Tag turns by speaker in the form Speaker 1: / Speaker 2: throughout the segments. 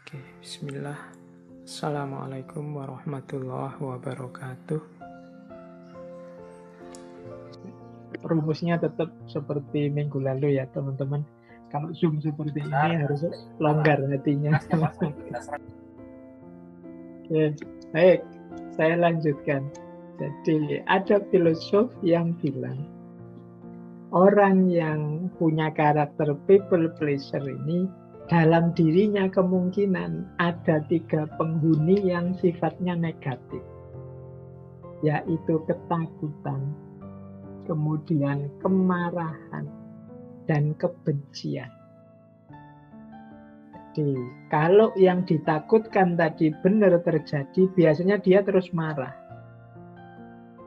Speaker 1: Oke, bismillah. Assalamualaikum warahmatullahi wabarakatuh. Rumusnya tetap seperti minggu lalu ya teman-teman. Kalau Zoom seperti ini harus longgar hatinya. Oke, baik. Saya lanjutkan. Jadi ada filosof yang bilang orang yang punya karakter people pleaser ini dalam dirinya kemungkinan ada 3 penghuni yang sifatnya negatif, yaitu ketakutan, kemudian kemarahan, dan kebencian. Jadi, kalau yang ditakutkan tadi benar terjadi, biasanya dia terus marah.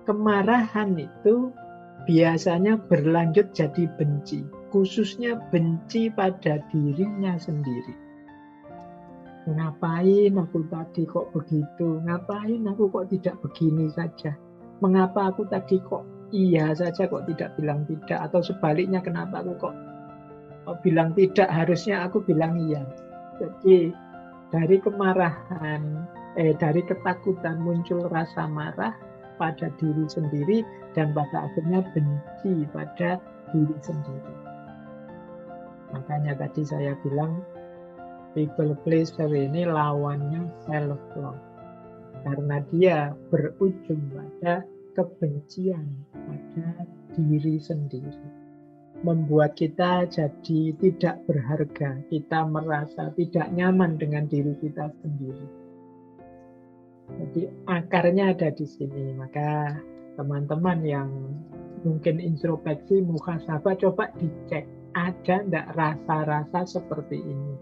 Speaker 1: Kemarahan itu biasanya berlanjut jadi benci, khususnya benci pada dirinya sendiri. Ngapain aku tadi kok begitu? Ngapain aku kok tidak begini saja? Mengapa aku tadi kok iya saja kok tidak bilang tidak? Atau sebaliknya, kenapa aku kok bilang tidak, harusnya aku bilang iya. Jadi dari kemarahan, dari ketakutan muncul rasa marah pada diri sendiri dan pada akhirnya benci pada diri sendiri. Makanya tadi saya bilang people pleaser ini lawannya self love, karena dia berujung pada kebencian pada diri sendiri, membuat kita jadi tidak berharga, kita merasa tidak nyaman dengan diri kita sendiri. Jadi akarnya ada di sini. Maka teman-teman yang mungkin introspeksi, muhasabah, coba dicek ada enggak rasa-rasa seperti ini.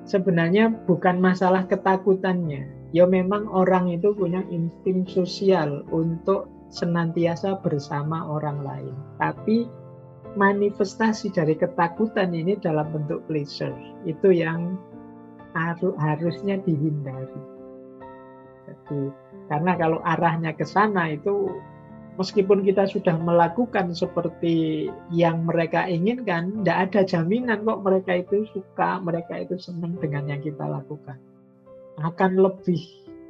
Speaker 1: Sebenarnya bukan masalah ketakutannya. Ya memang orang itu punya insting sosial untuk senantiasa bersama orang lain. Tapi manifestasi dari ketakutan ini dalam bentuk pleasure, itu yang harusnya dihindari. Jadi, karena kalau arahnya ke sana itu, meskipun kita sudah melakukan seperti yang mereka inginkan, tidak ada jaminan kok mereka itu suka, mereka itu senang dengan yang kita lakukan. Akan lebih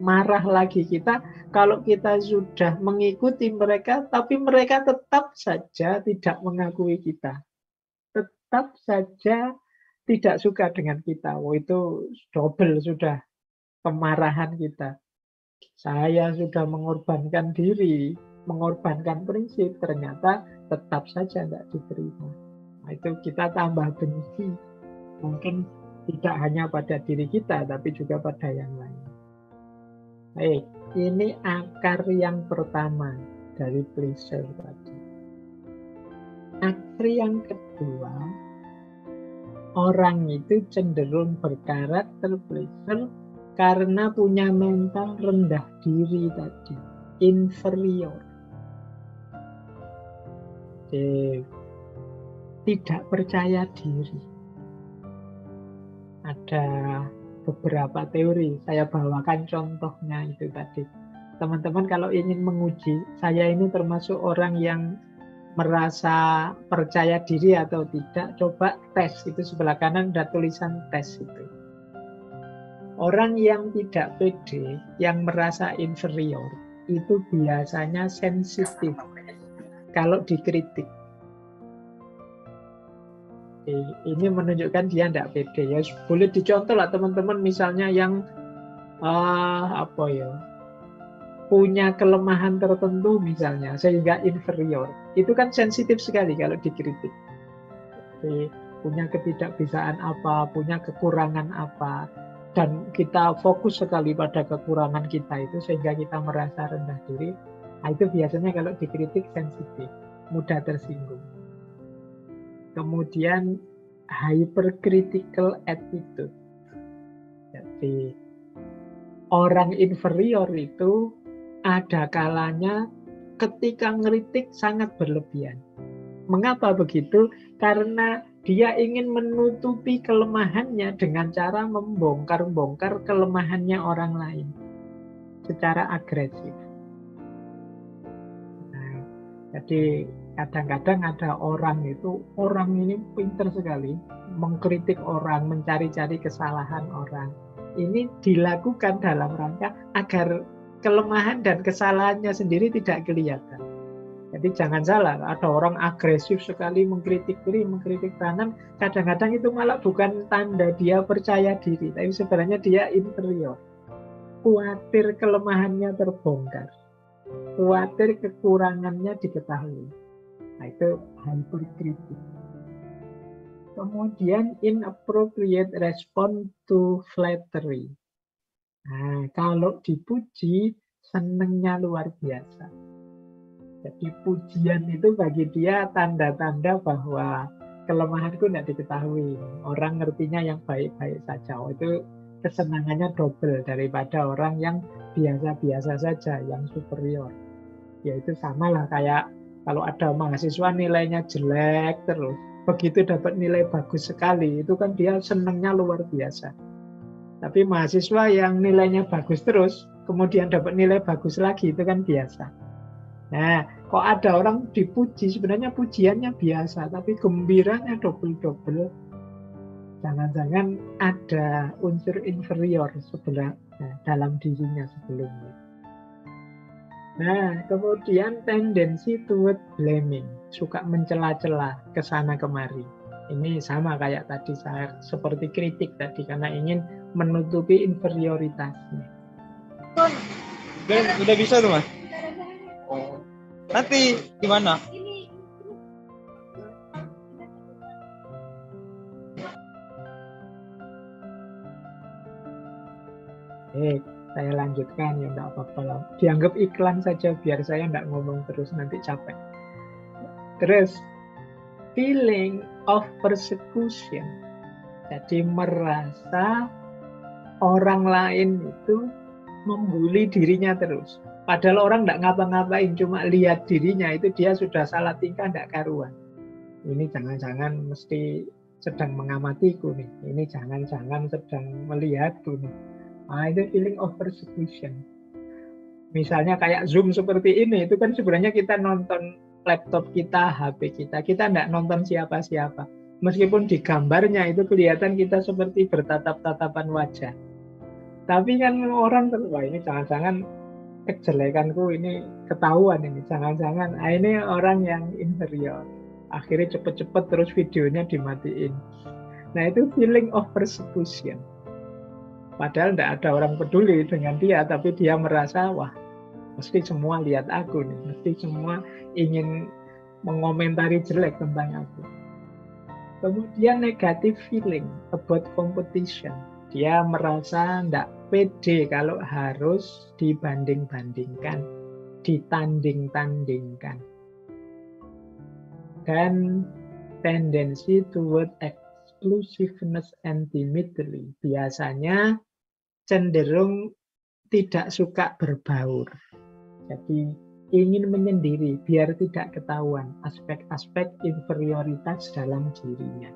Speaker 1: marah lagi kita kalau kita sudah mengikuti mereka, tapi mereka tetap saja tidak mengakui kita. Tetap saja tidak suka dengan kita. Oh, itu double sudah kemarahan kita. Saya sudah mengorbankan diri, mengorbankan prinsip, ternyata tetap saja tidak diterima. Nah, itu kita tambah benci. Mungkin tidak hanya pada diri kita, tapi juga pada yang lain. Baik, ini akar yang pertama dari pleasure tadi. Akar yang kedua, orang itu cenderung berkarakter pleasure karena punya mental rendah diri tadi, inferior. Jadi, tidak percaya diri. Ada beberapa teori, saya bawakan contohnya itu tadi. Teman-teman kalau ingin menguji, saya ini termasuk orang yang merasa percaya diri atau tidak, coba tes, itu sebelah kanan ada tulisan tes itu. Orang yang tidak pede, yang merasa inferior, itu biasanya sensitif kalau dikritik. Ini menunjukkan dia tidak pede. Ya, boleh dicontoh lah teman-teman, misalnya yang punya kelemahan tertentu misalnya, sehingga inferior. Itu kan sensitif sekali kalau dikritik. Jadi, punya ketidakbisaan apa, punya kekurangan apa, dan kita fokus sekali pada kekurangan kita itu sehingga kita merasa rendah diri. Nah, itu biasanya kalau dikritik sensitif, mudah tersinggung. Kemudian hypercritical attitude. Jadi orang inferior itu ada kalanya ketika ngeritik sangat berlebihan. Mengapa begitu? Karena dia ingin menutupi kelemahannya dengan cara membongkar-bongkar kelemahannya orang lain secara agresif. Nah, jadi Kadang-kadang ada orang ini pintar sekali mengkritik orang, mencari-cari kesalahan orang. Ini dilakukan dalam rangka agar kelemahan dan kesalahannya sendiri tidak kelihatan. Jadi jangan salah, ada orang agresif sekali mengkritik kiri, mengkritik kanan, kadang-kadang itu malah bukan tanda dia percaya diri, tapi sebenarnya dia inferior. Khawatir kelemahannya terbongkar, khawatir kekurangannya diketahui. Nah, itu hyperkritik. Kemudian inappropriate response to flattery. Nah, kalau dipuji, senengnya luar biasa. Jadi pujian itu bagi dia tanda-tanda bahwa kelemahanku tidak diketahui. Orang ngertinya yang baik-baik saja. Oh, itu kesenangannya double daripada orang yang biasa-biasa saja, yang superior. Ya itu samalah kayak kalau ada mahasiswa nilainya jelek terus, begitu dapat nilai bagus sekali, itu kan dia senangnya luar biasa. Tapi mahasiswa yang nilainya bagus terus, kemudian dapat nilai bagus lagi, itu kan biasa. Nah, kok ada orang dipuji, sebenarnya pujiannya biasa, tapi gembiranya double-double. Jangan-jangan ada unsur inferior sebenarnya dalam dirinya sebelumnya. Nah, kemudian tendensi toward blaming, suka mencela-cela ke sana kemari. Ini sama kayak tadi saya seperti kritik tadi karena ingin menutupi inferioritasnya.
Speaker 2: Udah bisa tuh, Mas? Oh. Nanti gimana?
Speaker 1: Saya lanjutkan ya, enggak apa-apa lah. Dianggap iklan saja biar saya enggak ngomong terus, nanti capek. Terus, feeling of persecution. Jadi merasa orang lain itu membuli dirinya terus. Padahal orang enggak ngapa-ngapain, cuma lihat dirinya itu dia sudah salah tingkah, enggak karuan. Ini jangan-jangan mesti sedang mengamatiku nih. Ini jangan-jangan sedang melihatku nih. Nah, itu feeling of persecution. Misalnya kayak Zoom seperti ini, itu kan sebenarnya kita nonton laptop kita, HP kita tidak nonton siapa-siapa. Meskipun di gambarnya itu kelihatan kita seperti bertatap-tatapan wajah. Tapi kan orang wah ini jangan-jangan kejelekanku ini ketahuan ini, jangan-jangan ini orang yang inferior. Akhirnya cepet-cepet terus videonya dimatiin. Nah itu feeling of persecution. Padahal tidak ada orang peduli dengan dia, tapi dia merasa, wah, mesti semua lihat aku nih, mesti semua ingin mengomentari jelek tentang aku. Kemudian negative feeling about competition. Dia merasa tidak pede kalau harus dibanding-bandingkan, ditanding-tandingkan. Dan tendency toward exclusiveness and timidity. Biasanya cenderung tidak suka berbaur. Jadi ingin menyendiri biar tidak ketahuan aspek-aspek inferioritas dalam dirinya.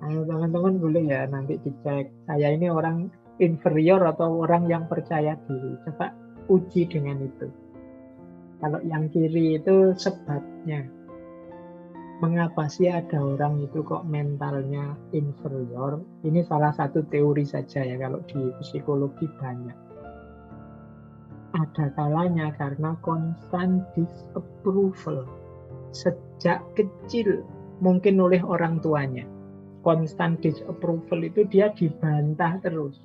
Speaker 1: Nah, teman-teman boleh ya nanti dicek, saya ini orang inferior atau orang yang percaya diri. Coba uji dengan itu. Kalau yang kiri itu sebabnya. Mengapa sih ada orang itu kok mentalnya inferior? Ini salah satu teori saja ya, kalau di psikologi banyak. Ada kalanya karena constant disapproval sejak kecil, mungkin oleh orang tuanya. Constant disapproval itu dia dibantah terus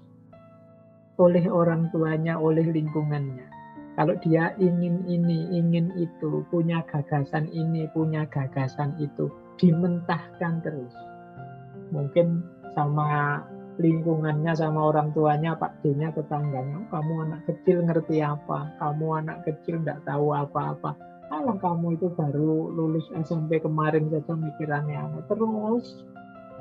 Speaker 1: oleh orang tuanya, oleh lingkungannya. Kalau dia ingin ini, ingin itu, punya gagasan ini, punya gagasan itu, dimentahkan terus. Mungkin sama lingkungannya, sama orang tuanya, Pak D-nya, tetangganya, kamu anak kecil ngerti apa? Kamu anak kecil nggak tahu apa-apa. Kalau kamu itu baru lulus SMP kemarin saja mikirannya aneh. Terus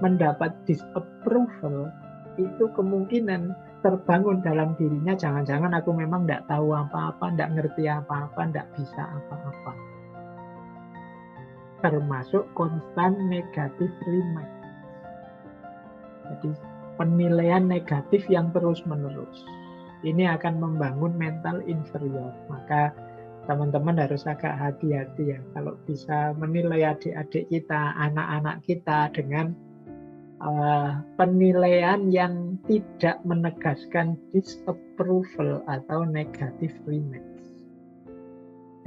Speaker 1: mendapat disapproval, itu kemungkinan terbangun dalam dirinya, jangan-jangan aku memang tidak tahu apa-apa, tidak ngerti apa-apa, tidak bisa apa-apa. Termasuk constant negative remark. Jadi penilaian negatif yang terus-menerus. Ini akan membangun mental inferior. Maka teman-teman harus agak hati-hati ya kalau bisa menilai adik-adik kita, anak-anak kita dengan penilaian yang tidak menegaskan disapproval atau negative remarks.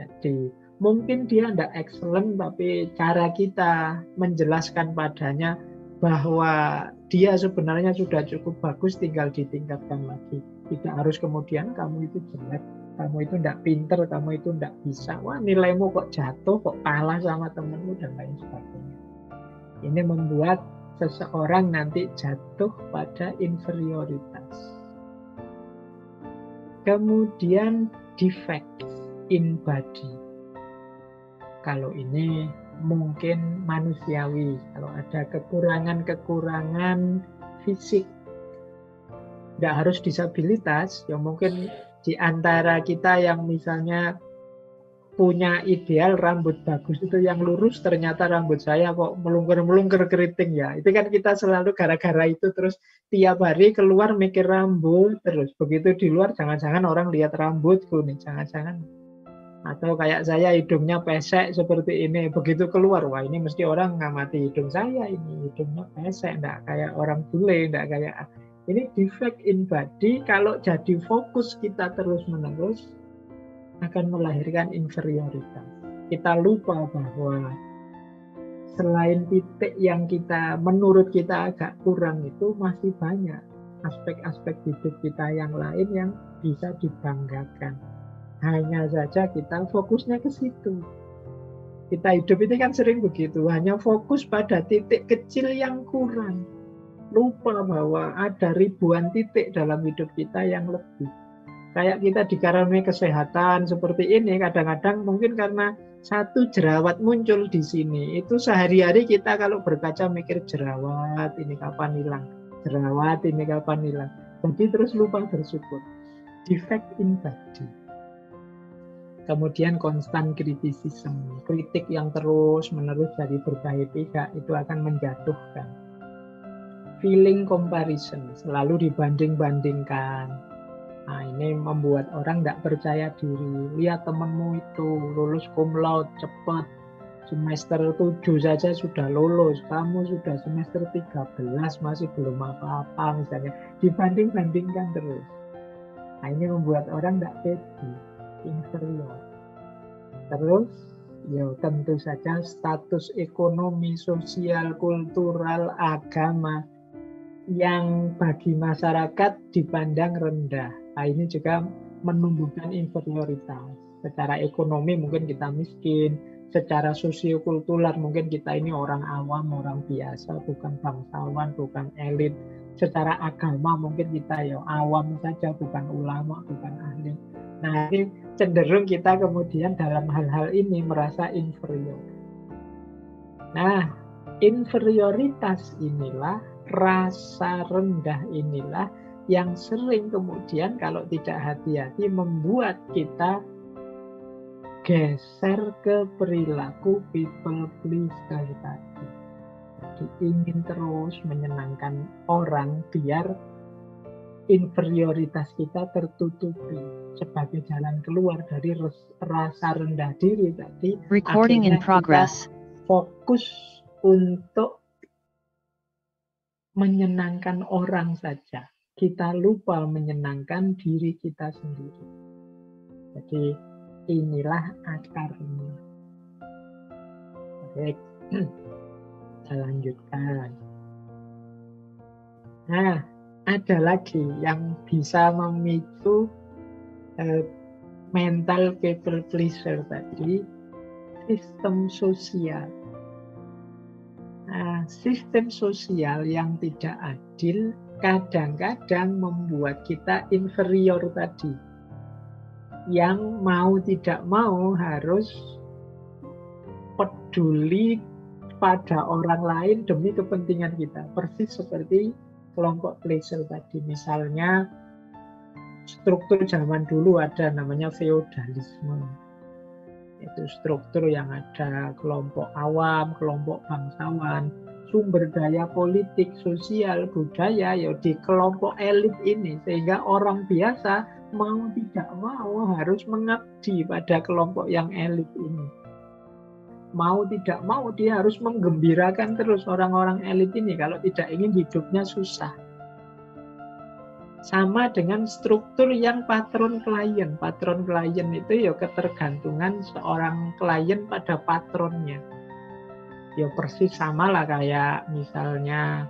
Speaker 1: Jadi mungkin dia tidak excellent, tapi cara kita menjelaskan padanya bahwa dia sebenarnya sudah cukup bagus, tinggal ditingkatkan lagi. Tidak harus kemudian kamu itu jelek, kamu itu tidak pinter, kamu itu tidak bisa. Wah, nilaimu kok jatuh, kok kalah sama temenmu, dan lain sebagainya. Ini membuat seseorang nanti jatuh pada inferioritas. Kemudian defects in body. Kalau ini mungkin manusiawi, kalau ada kekurangan-kekurangan fisik, tidak harus disabilitas, ya mungkin di antara kita yang misalnya punya ideal rambut bagus itu yang lurus, ternyata rambut saya kok melungker-melungker keriting ya. Itu kan kita selalu gara-gara itu terus tiap hari keluar mikir rambut terus. Begitu di luar jangan-jangan orang lihat rambutku nih, jangan-jangan. Atau kayak saya hidungnya pesek seperti ini, begitu keluar, wah ini mesti orang ngamati hidung saya, ini hidungnya pesek, enggak kayak orang bule, enggak kayak ini defect in body. Kalau jadi fokus kita terus-menerus akan melahirkan inferioritas. Kita lupa bahwa selain titik yang kita menurut kita agak kurang itu masih banyak aspek-aspek hidup kita yang lain yang bisa dibanggakan. Hanya saja kita fokusnya ke situ. Kita hidup ini kan sering begitu, hanya fokus pada titik kecil yang kurang. Lupa bahwa ada ribuan titik dalam hidup kita yang lebih. Kayak kita dikaruniai kesehatan seperti ini, kadang-kadang mungkin karena satu jerawat muncul di sini, itu sehari-hari kita kalau berkaca mikir jerawat ini kapan hilang, jerawat ini kapan hilang. Jadi terus lupa bersyukur. Defect in body. Kemudian constant criticism, kritik yang terus-menerus dari berbagai pihak itu akan menjatuhkan. Feeling comparison, selalu dibanding-bandingkan. Nah, ini membuat orang tidak percaya diri. Lihat temanmu itu lulus cum laude cepat, semester 7 saja sudah lulus, kamu sudah semester 13 masih belum apa-apa misalnya. Dibanding-bandingkan terus. Nah, ini membuat orang tidak pede, inferior. Terus ya tentu saja status ekonomi, sosial, kultural, agama yang bagi masyarakat dipandang rendah. Nah, ini juga menumbuhkan inferioritas. Secara ekonomi mungkin kita miskin, secara sosiokultural mungkin kita ini orang awam, orang biasa, bukan bangsawan, bukan elit. Secara agama mungkin kita ya awam saja, bukan ulama, bukan ahli. Nah, ini cenderung kita kemudian dalam hal-hal ini merasa inferior. Nah, inferioritas inilah, rasa rendah inilah yang sering kemudian kalau tidak hati-hati membuat kita geser ke perilaku people pleaser tadi. Jadi ingin terus menyenangkan orang biar inferioritas kita tertutupi sebagai jalan keluar dari rasa rendah diri tadi.
Speaker 3: Recording in progress.
Speaker 1: Fokus untuk menyenangkan orang saja. Kita lupa menyenangkan diri kita sendiri. Jadi inilah akarnya. Baik, kita lanjutkan. Nah, ada lagi yang bisa memicu mental people pleaser tadi, sistem sosial. Nah, sistem sosial yang tidak adil kadang-kadang membuat kita inferior tadi. Yang mau tidak mau harus peduli pada orang lain demi kepentingan kita. Persis seperti kelompok pleaser tadi. Misalnya struktur zaman dulu ada namanya feodalisme. Itu struktur yang ada kelompok awam, kelompok bangsawan, sumber daya politik, sosial, budaya ya di kelompok elit ini, sehingga orang biasa mau tidak mau harus mengabdi pada kelompok yang elit ini. Mau tidak mau dia harus menggembirakan terus orang-orang elit ini kalau tidak ingin hidupnya susah. Sama dengan struktur yang patron klien. Patron klien itu ya ketergantungan seorang klien pada patronnya. Ya persis sama lah kayak misalnya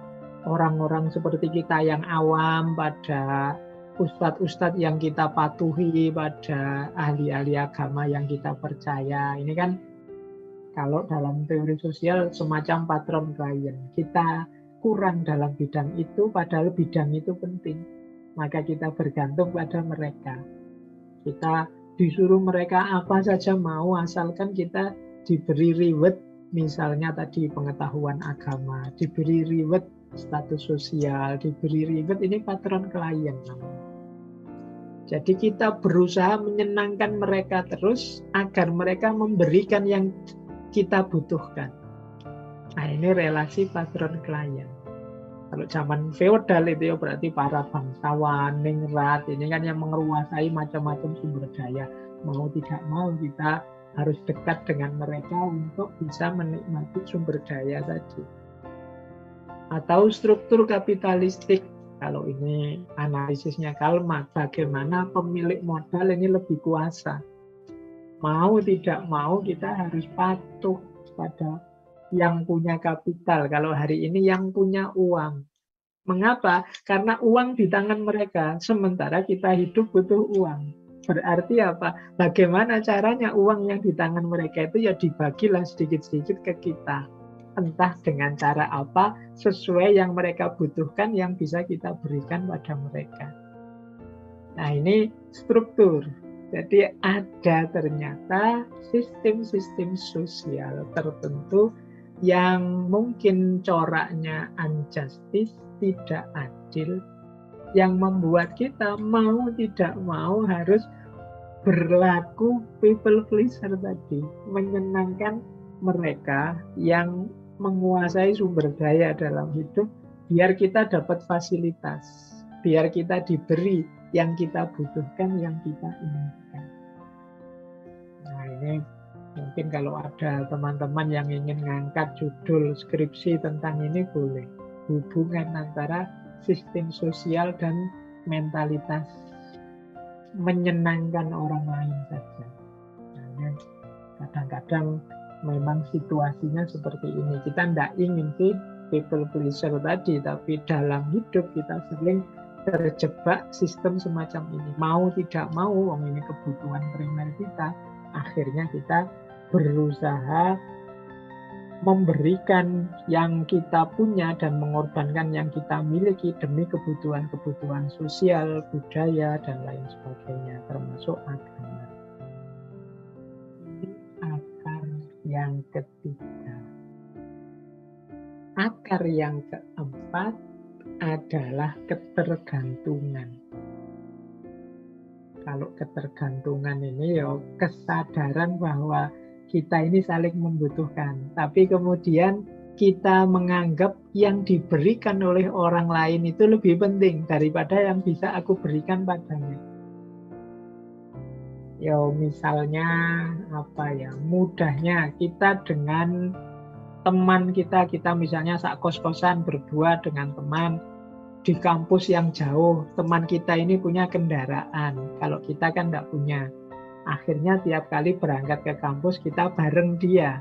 Speaker 1: orang-orang seperti kita yang awam pada ustadz-ustadz yang kita patuhi, pada ahli-ahli agama yang kita percaya. Ini kan kalau dalam teori sosial semacam patron klien. Kita kurang dalam bidang itu, padahal bidang itu penting. Maka kita bergantung pada mereka. Kita disuruh mereka apa saja mau, asalkan kita diberi reward, misalnya tadi pengetahuan agama, diberi reward status sosial, diberi reward, ini patron klien namanya. Jadi kita berusaha menyenangkan mereka terus agar mereka memberikan yang kita butuhkan. Nah, ini relasi patron klien. Kalau zaman feodal itu ya berarti para bangsawan, ningrat, ini kan yang menguasai macam-macam sumber daya. Mau tidak mau kita harus dekat dengan mereka untuk bisa menikmati sumber daya tadi. Atau struktur kapitalistik, kalau ini analisisnya Karl Marx, bagaimana pemilik modal ini lebih kuasa. Mau tidak mau kita harus patuh pada yang punya kapital, kalau hari ini yang punya uang. Mengapa? Karena uang di tangan mereka, sementara kita hidup butuh uang. Berarti apa? Bagaimana caranya uang yang di tangan mereka itu ya dibagilah sedikit-sedikit ke kita. Entah dengan cara apa, sesuai yang mereka butuhkan yang bisa kita berikan pada mereka. Nah, ini struktur. Jadi ada ternyata sistem-sistem sosial tertentu yang mungkin coraknya unjustice, tidak adil, yang membuat kita mau tidak mau harus berlaku people pleaser tadi, menyenangkan mereka yang menguasai sumber daya dalam hidup, biar kita dapat fasilitas, biar kita diberi yang kita butuhkan, yang kita inginkan. Nah, ini mungkin kalau ada teman-teman yang ingin ngangkat judul skripsi tentang ini boleh. Hubungan antara sistem sosial dan mentalitas menyenangkan orang lain saja. Nah, kadang-kadang memang situasinya seperti ini. Kita tidak ingin sih people pleaser tadi, tapi dalam hidup kita sering terjebak sistem semacam ini. Mau tidak mau, ini kebutuhan primer kita, akhirnya kita berusaha memberikan yang kita punya dan mengorbankan yang kita miliki demi kebutuhan-kebutuhan sosial, budaya, dan lain sebagainya, termasuk agama. Ini akar yang ketiga. Akar yang keempat adalah ketergantungan. Kalau ketergantungan ini ya kesadaran bahwa kita ini saling membutuhkan, tapi kemudian kita menganggap yang diberikan oleh orang lain itu lebih penting daripada yang bisa aku berikan padanya. Ya misalnya apa ya, mudahnya kita dengan teman kita misalnya sak kos-kosan berdua dengan teman di kampus yang jauh, teman kita ini punya kendaraan, kalau kita kan tidak punya. Akhirnya tiap kali berangkat ke kampus kita bareng dia.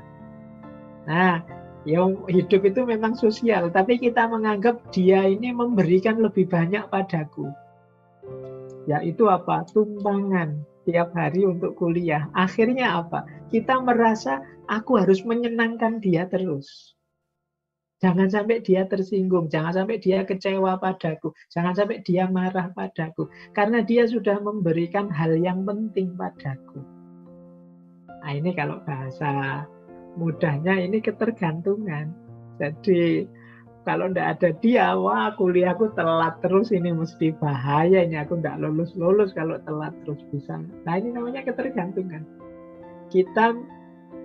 Speaker 1: Nah, ya hidup itu memang sosial, tapi kita menganggap dia ini memberikan lebih banyak padaku. Yaitu apa? Tumpangan tiap hari untuk kuliah. Akhirnya apa? Kita merasa aku harus menyenangkan dia terus. Jangan sampai dia tersinggung, jangan sampai dia kecewa padaku, jangan sampai dia marah padaku, karena dia sudah memberikan hal yang penting padaku. Nah, ini kalau bahasa mudahnya ini ketergantungan. Jadi kalau tidak ada dia, wah kuliahku telat terus, ini mesti bahaya, ini aku tidak lulus kalau telat terus bisa. Nah, ini namanya ketergantungan. Kita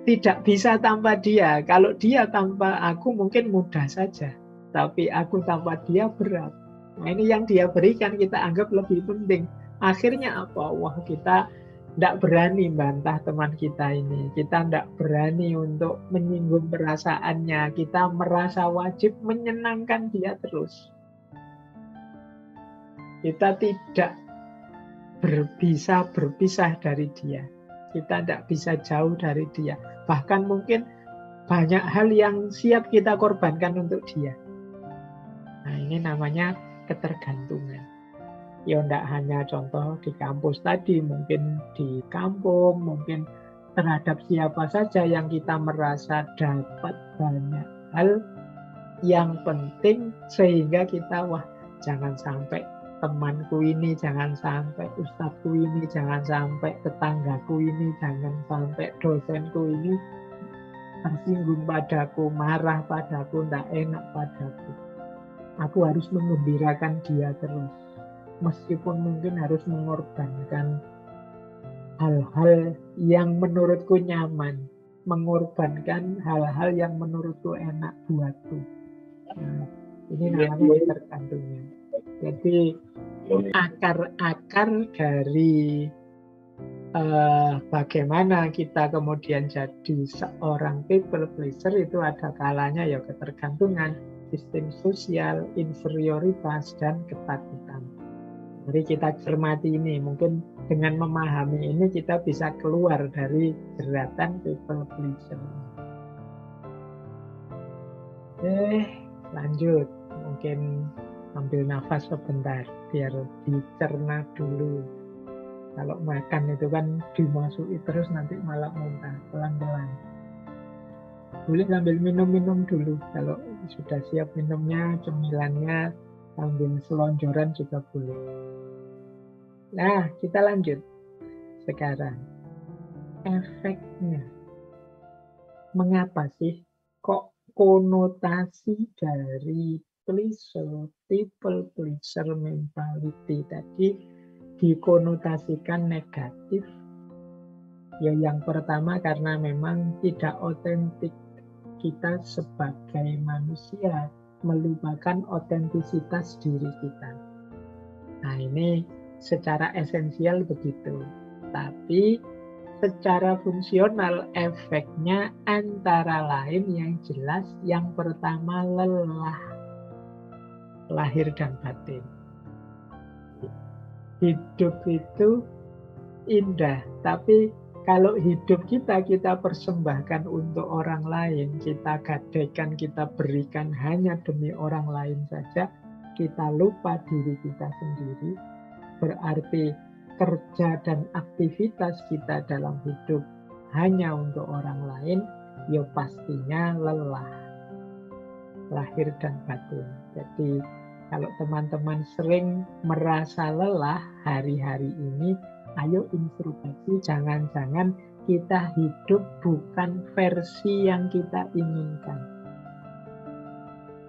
Speaker 1: tidak bisa tanpa dia. Kalau dia tanpa aku mungkin mudah saja, tapi aku tanpa dia berat. Nah, ini yang dia berikan kita anggap lebih penting Akhirnya apa? Wah, kita tidak berani bantah teman kita ini. Kita tidak berani untuk menyinggung perasaannya. Kita merasa wajib menyenangkan dia terus. Kita tidak bisa berpisah dari dia. Kita tidak bisa jauh dari dia. Bahkan mungkin banyak hal yang siap kita korbankan untuk dia. Nah, ini namanya ketergantungan. Ya tidak hanya contoh di kampus tadi, mungkin di kampung, mungkin terhadap siapa saja yang kita merasa dapat banyak hal yang penting sehingga kita, wah, jangan sampai temanku ini, jangan sampai ustadzku ini, jangan sampai tetanggaku ini, jangan sampai dosenku ini tersinggung padaku, marah padaku, tidak enak padaku. Aku harus menggembirakan dia terus. Meskipun mungkin harus mengorbankan hal-hal yang menurutku nyaman, mengorbankan hal-hal yang menurutku enak buatku. Nah, ini namanya ketergantungan. Jadi akar-akar dari bagaimana kita kemudian jadi seorang people pleaser itu ada kalanya ya ketergantungan, sistem sosial, inferioritas, dan ketakutan. Jadi kita cermati ini, mungkin dengan memahami ini kita bisa keluar dari jeratan people pleaser. Lanjut, mungkin ambil nafas sebentar biar dicerna dulu. Kalau makan itu kan dimasuki terus nanti malah muntah, pelan-pelan. Boleh sambil minum-minum dulu. Kalau sudah siap minumnya, cemilannya, sambil selonjoran juga boleh. Nah, kita lanjut. Sekarang, efeknya. Mengapa sih kok konotasi dari people pleaser mentality tadi dikonotasikan negatif? Ya, yang pertama karena memang tidak otentik. Kita sebagai manusia melupakan otentisitas diri kita. Nah, ini secara esensial begitu. Tapi secara fungsional efeknya antara lain yang jelas yang pertama lelah. Lahir dan batin. Hidup itu indah, tapi kalau hidup kita persembahkan untuk orang lain, kita gadaikan, kita berikan hanya demi orang lain saja, kita lupa diri kita sendiri, berarti kerja dan aktivitas kita dalam hidup hanya untuk orang lain, ya pastinya lelah. Lahir dan batin. Jadi kalau teman-teman sering merasa lelah hari-hari ini, ayo introspeksi, jangan-jangan kita hidup bukan versi yang kita inginkan.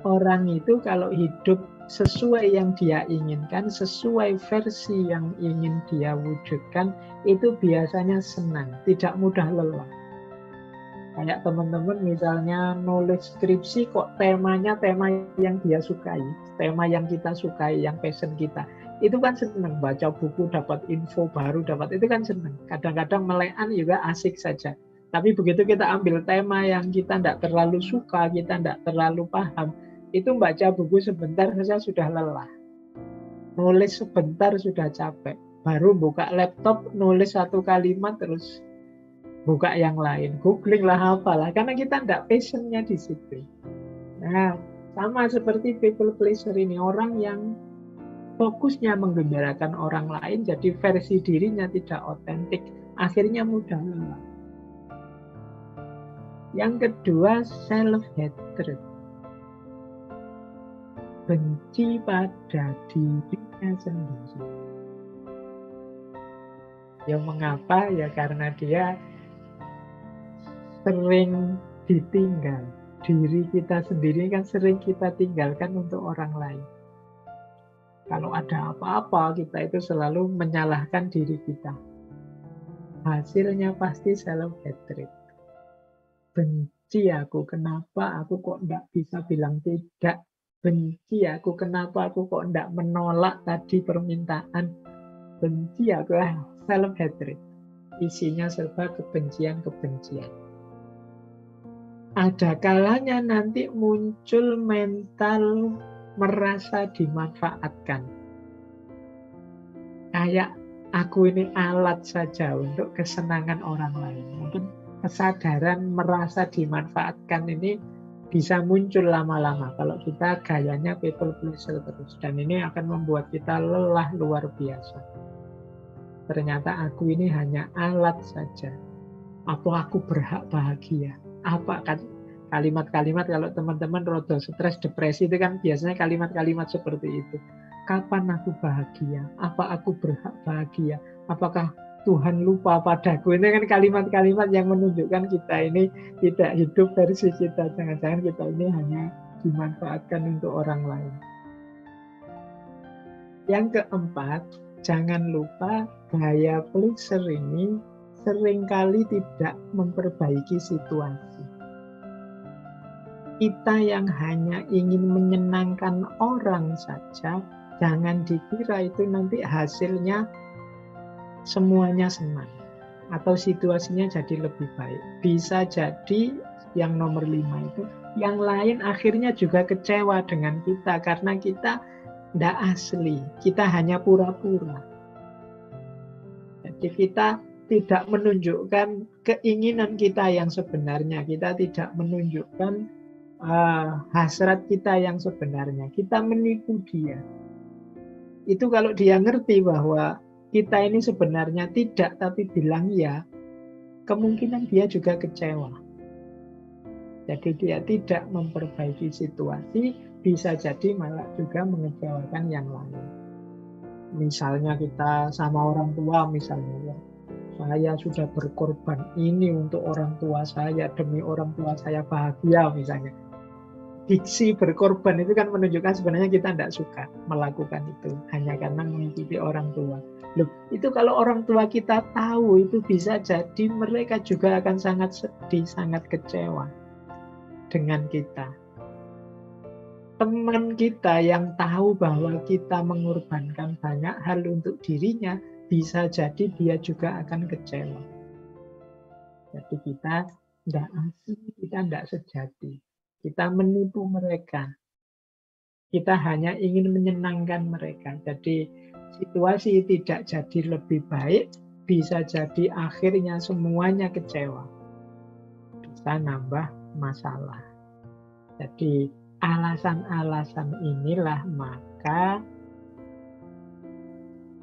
Speaker 1: Orang itu kalau hidup sesuai yang dia inginkan, sesuai versi yang ingin dia wujudkan, itu biasanya senang, tidak mudah lelah. Kayak teman-teman misalnya nulis skripsi kok temanya tema yang dia sukai, tema yang kita sukai, yang passion kita. Itu kan senang, baca buku, dapat info baru, itu kan senang. Kadang-kadang melekan juga asik saja. Tapi begitu kita ambil tema yang kita tidak terlalu suka, kita tidak terlalu paham, itu baca buku sebentar saja sudah lelah. Nulis sebentar sudah capek. Baru buka laptop, nulis satu kalimat terus buka yang lain, googling lah apalah, karena kita tidak passionnya di situ. Nah, sama seperti people pleaser ini, orang yang fokusnya menggembirakan orang lain, jadi versi dirinya tidak otentik, akhirnya mudah lelah. Yang kedua, self-hatred. Benci pada dirinya sendiri. Ya mengapa? Ya karena dia sering ditinggal. Diri kita sendiri kan sering kita tinggalkan untuk orang lain. Kalau ada apa-apa, kita itu selalu menyalahkan diri kita. Hasilnya pasti self-hatred. Benci aku, kenapa aku kok tidak bisa bilang tidak. Benci aku, kenapa aku kok tidak menolak tadi permintaan. benci aku, self hatred. Isinya serba kebencian-kebencian. Ada kalanya nanti muncul mental merasa dimanfaatkan. Kayak aku ini alat saja untuk kesenangan orang lain. Mungkin kesadaran merasa dimanfaatkan ini bisa muncul lama-lama kalau kita gayanya people pleaser terus. Dan ini akan membuat kita lelah luar biasa. Ternyata aku ini hanya alat saja. Apa aku berhak bahagia? Apa kan kalimat-kalimat kalau teman-teman rodo stres, depresi itu kan biasanya kalimat-kalimat seperti itu. Kapan aku bahagia? Apa aku berhak bahagia? Apakah Tuhan lupa padaku? Ini kan kalimat-kalimat yang menunjukkan kita ini tidak hidup versi kita. Jangan-jangan kita ini hanya dimanfaatkan untuk orang lain. Yang keempat, jangan lupa gaya pleaser ini seringkali tidak memperbaiki situasi. Kita yang hanya ingin menyenangkan orang saja, jangan dikira itu nanti hasilnya semuanya senang atau situasinya jadi lebih baik. Bisa jadi yang nomor 5 itu, yang lain akhirnya juga kecewa dengan kita karena kita tidak asli, kita hanya pura-pura. Jadi kita tidak menunjukkan keinginan kita yang sebenarnya, kita tidak menunjukkan hasrat kita yang sebenarnya, kita menipu dia. Itu kalau dia ngerti bahwa kita ini sebenarnya tidak tapi bilang ya, kemungkinan dia juga kecewa. Jadi dia tidak memperbaiki situasi, bisa jadi malah juga mengecewakan yang lain. Misalnya kita sama orang tua misalnya, saya sudah berkorban ini untuk orang tua saya, demi orang tua saya bahagia misalnya. Diksi berkorban itu kan menunjukkan sebenarnya kita tidak suka melakukan itu hanya karena mengikuti orang tua. Loh, itu kalau orang tua kita tahu, itu bisa jadi mereka juga akan sangat sedih, sangat kecewa dengan kita. Teman kita yang tahu bahwa kita mengorbankan banyak hal untuk dirinya, bisa jadi dia juga akan kecewa. Jadi kita tidak asli, kita tidak sejati. Kita menipu mereka. Kita hanya ingin menyenangkan mereka. Jadi situasi tidak jadi lebih baik, bisa jadi akhirnya semuanya kecewa. Bisa nambah masalah. Jadi alasan-alasan inilah maka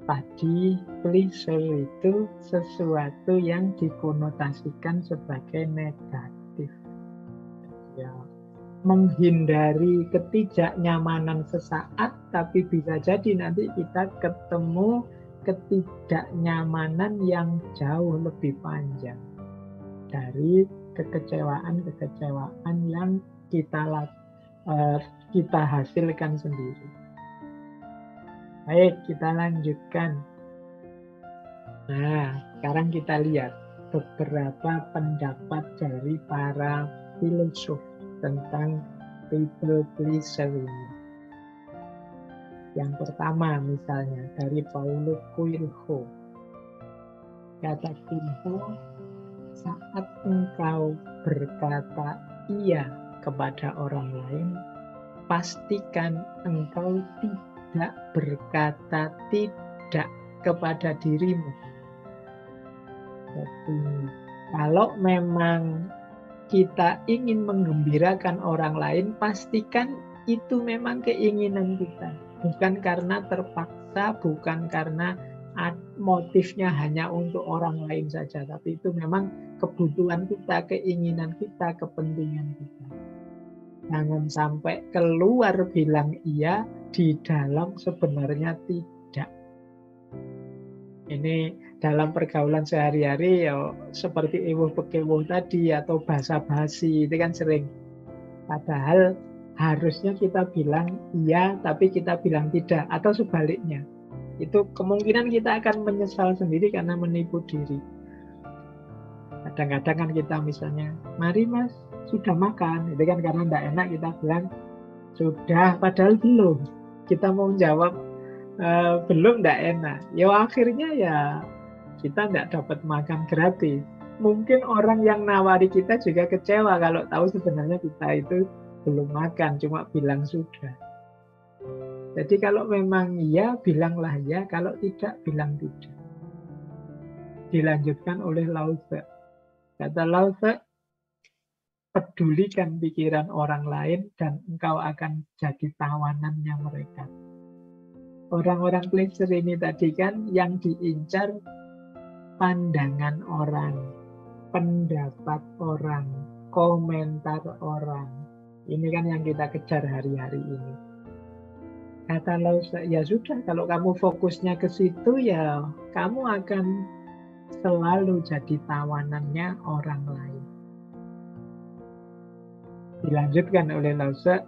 Speaker 1: tadi pleaser itu sesuatu yang dikonotasikan sebagai negatif. Ya, menghindari ketidaknyamanan sesaat, tapi bisa jadi nanti kita ketemu ketidaknyamanan yang jauh lebih panjang dari kekecewaan yang kita hasilkan sendiri. Baik, kita lanjutkan. Nah, sekarang kita lihat beberapa pendapat dari para filosof tentang people pleaser ini. Yang pertama misalnya dari Paulo Coelho. Kata Coelho, saat engkau berkata iya kepada orang lain, pastikan engkau tidak berkata tidak kepada dirimu. Jadi kalau memang kita ingin menggembirakan orang lain, pastikan itu memang keinginan kita. Bukan karena terpaksa, bukan karena motifnya hanya untuk orang lain saja. Tapi itu memang kebutuhan kita, keinginan kita, kepentingan kita. Jangan sampai keluar bilang iya, di dalam sebenarnya tidak. Ini dalam pergaulan sehari-hari ya seperti ewuh pekewuh tadi atau basa-basi itu kan sering. Padahal harusnya kita bilang iya tapi kita bilang tidak atau sebaliknya. Itu kemungkinan kita akan menyesal sendiri karena menipu diri. Kadang-kadang kan kita misalnya, mari mas sudah makan, itu kan karena tidak enak kita bilang sudah padahal belum. Kita mau jawab belum tidak enak. Ya akhirnya ya kita tidak dapat makan gratis. Mungkin orang yang nawari kita juga kecewa kalau tahu sebenarnya kita itu belum makan, cuma bilang sudah. Jadi kalau memang ya, bilanglah ya. Kalau tidak, bilang tidak. Dilanjutkan oleh Lao Tse. Kata Lao Tse, pedulikan pikiran orang lain dan engkau akan jadi tawanannya mereka. Orang-orang pleaser ini tadi kan yang diincar pandangan orang, pendapat orang, komentar orang. Ini kan yang kita kejar hari-hari ini. Kata Lao Tse, ya sudah, kalau kamu fokusnya ke situ, ya kamu akan selalu jadi tawanannya orang lain. Dilanjutkan oleh Lao Tse,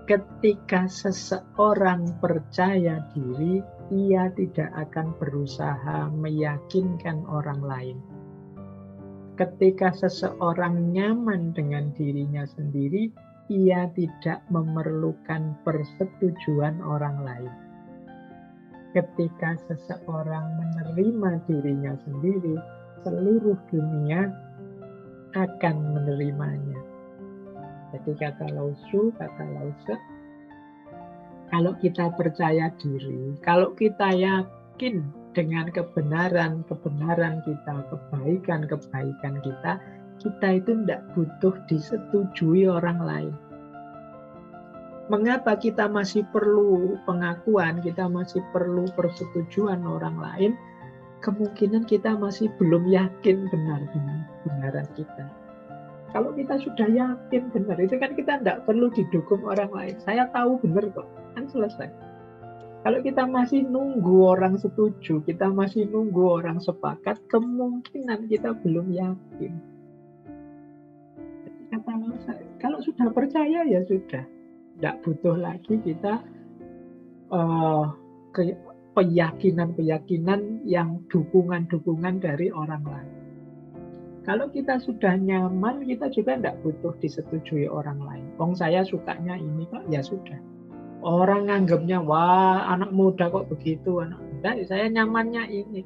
Speaker 1: ketika seseorang percaya diri, ia tidak akan berusaha meyakinkan orang lain. Ketika seseorang nyaman dengan dirinya sendiri, ia tidak memerlukan persetujuan orang lain. Ketika seseorang menerima dirinya sendiri, seluruh dunia akan menerimanya. Jadi kata Lao Tse, kalau kita percaya diri, kalau kita yakin dengan kebenaran kita, kebaikan kita itu tidak butuh disetujui orang lain. Mengapa kita masih perlu pengakuan, kita masih perlu persetujuan orang lain? Kemungkinan kita masih belum yakin benar dengan kebenaran kita. Kalau kita sudah yakin benar, itu kan kita tidak perlu didukung orang lain. Saya tahu benar kok, kan selesai. Kalau kita masih nunggu orang setuju, kita masih nunggu orang sepakat, kemungkinan kita belum yakin. Kalau sudah percaya ya sudah, tidak butuh lagi kita keyakinan yang dukungan dari orang lain. Kalau kita sudah nyaman, kita juga tidak butuh disetujui orang lain. Saya sukanya ini kok, ya sudah. Orang nganggapnya, wah anak muda kok begitu, anak muda, saya nyamannya ini.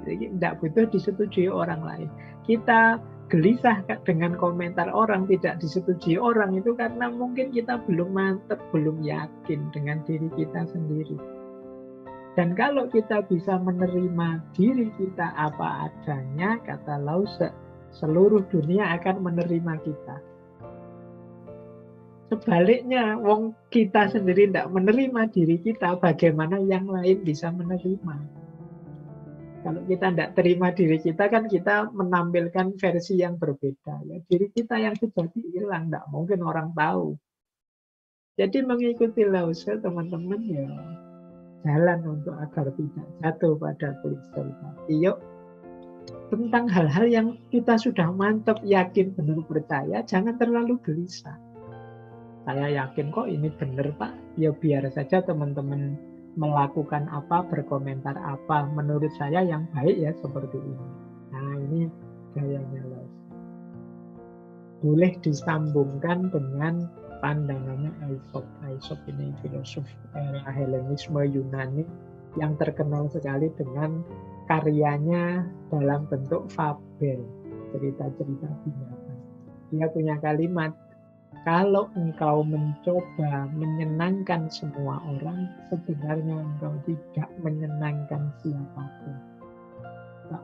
Speaker 1: Jadi tidak butuh disetujui orang lain. Kita gelisah dengan komentar orang, tidak disetujui orang, itu karena mungkin kita belum mantap, belum yakin dengan diri kita sendiri. Dan kalau kita bisa menerima diri kita apa adanya, kata Lao Tse, seluruh dunia akan menerima kita. Sebaliknya, wong kita sendiri tidak menerima diri kita, bagaimana yang lain bisa menerima? Kalau kita tidak terima diri kita, kan kita menampilkan versi yang berbeda. Ya, diri kita yang sejati hilang, tidak mungkin orang tahu. Jadi mengikuti Lao Tse, teman-teman, ya jalan untuk agar tidak jatuh pada pleaser tadi. Yuk, tentang hal-hal yang kita sudah mantap, yakin, benar percaya, jangan terlalu gelisah. Saya yakin kok ini benar Pak, ya biar saja teman-teman melakukan apa, berkomentar apa, menurut saya yang baik ya seperti ini. Nah ini gayanya Lao Tse. Boleh disambungkan dengan pandangannya Aesop. Aesop ini filosof era Helenisme Yunani yang terkenal sekali dengan karyanya dalam bentuk fabel, cerita-cerita binatang. Dia punya kalimat, kalau engkau mencoba menyenangkan semua orang, sebenarnya engkau tidak menyenangkan siapapun.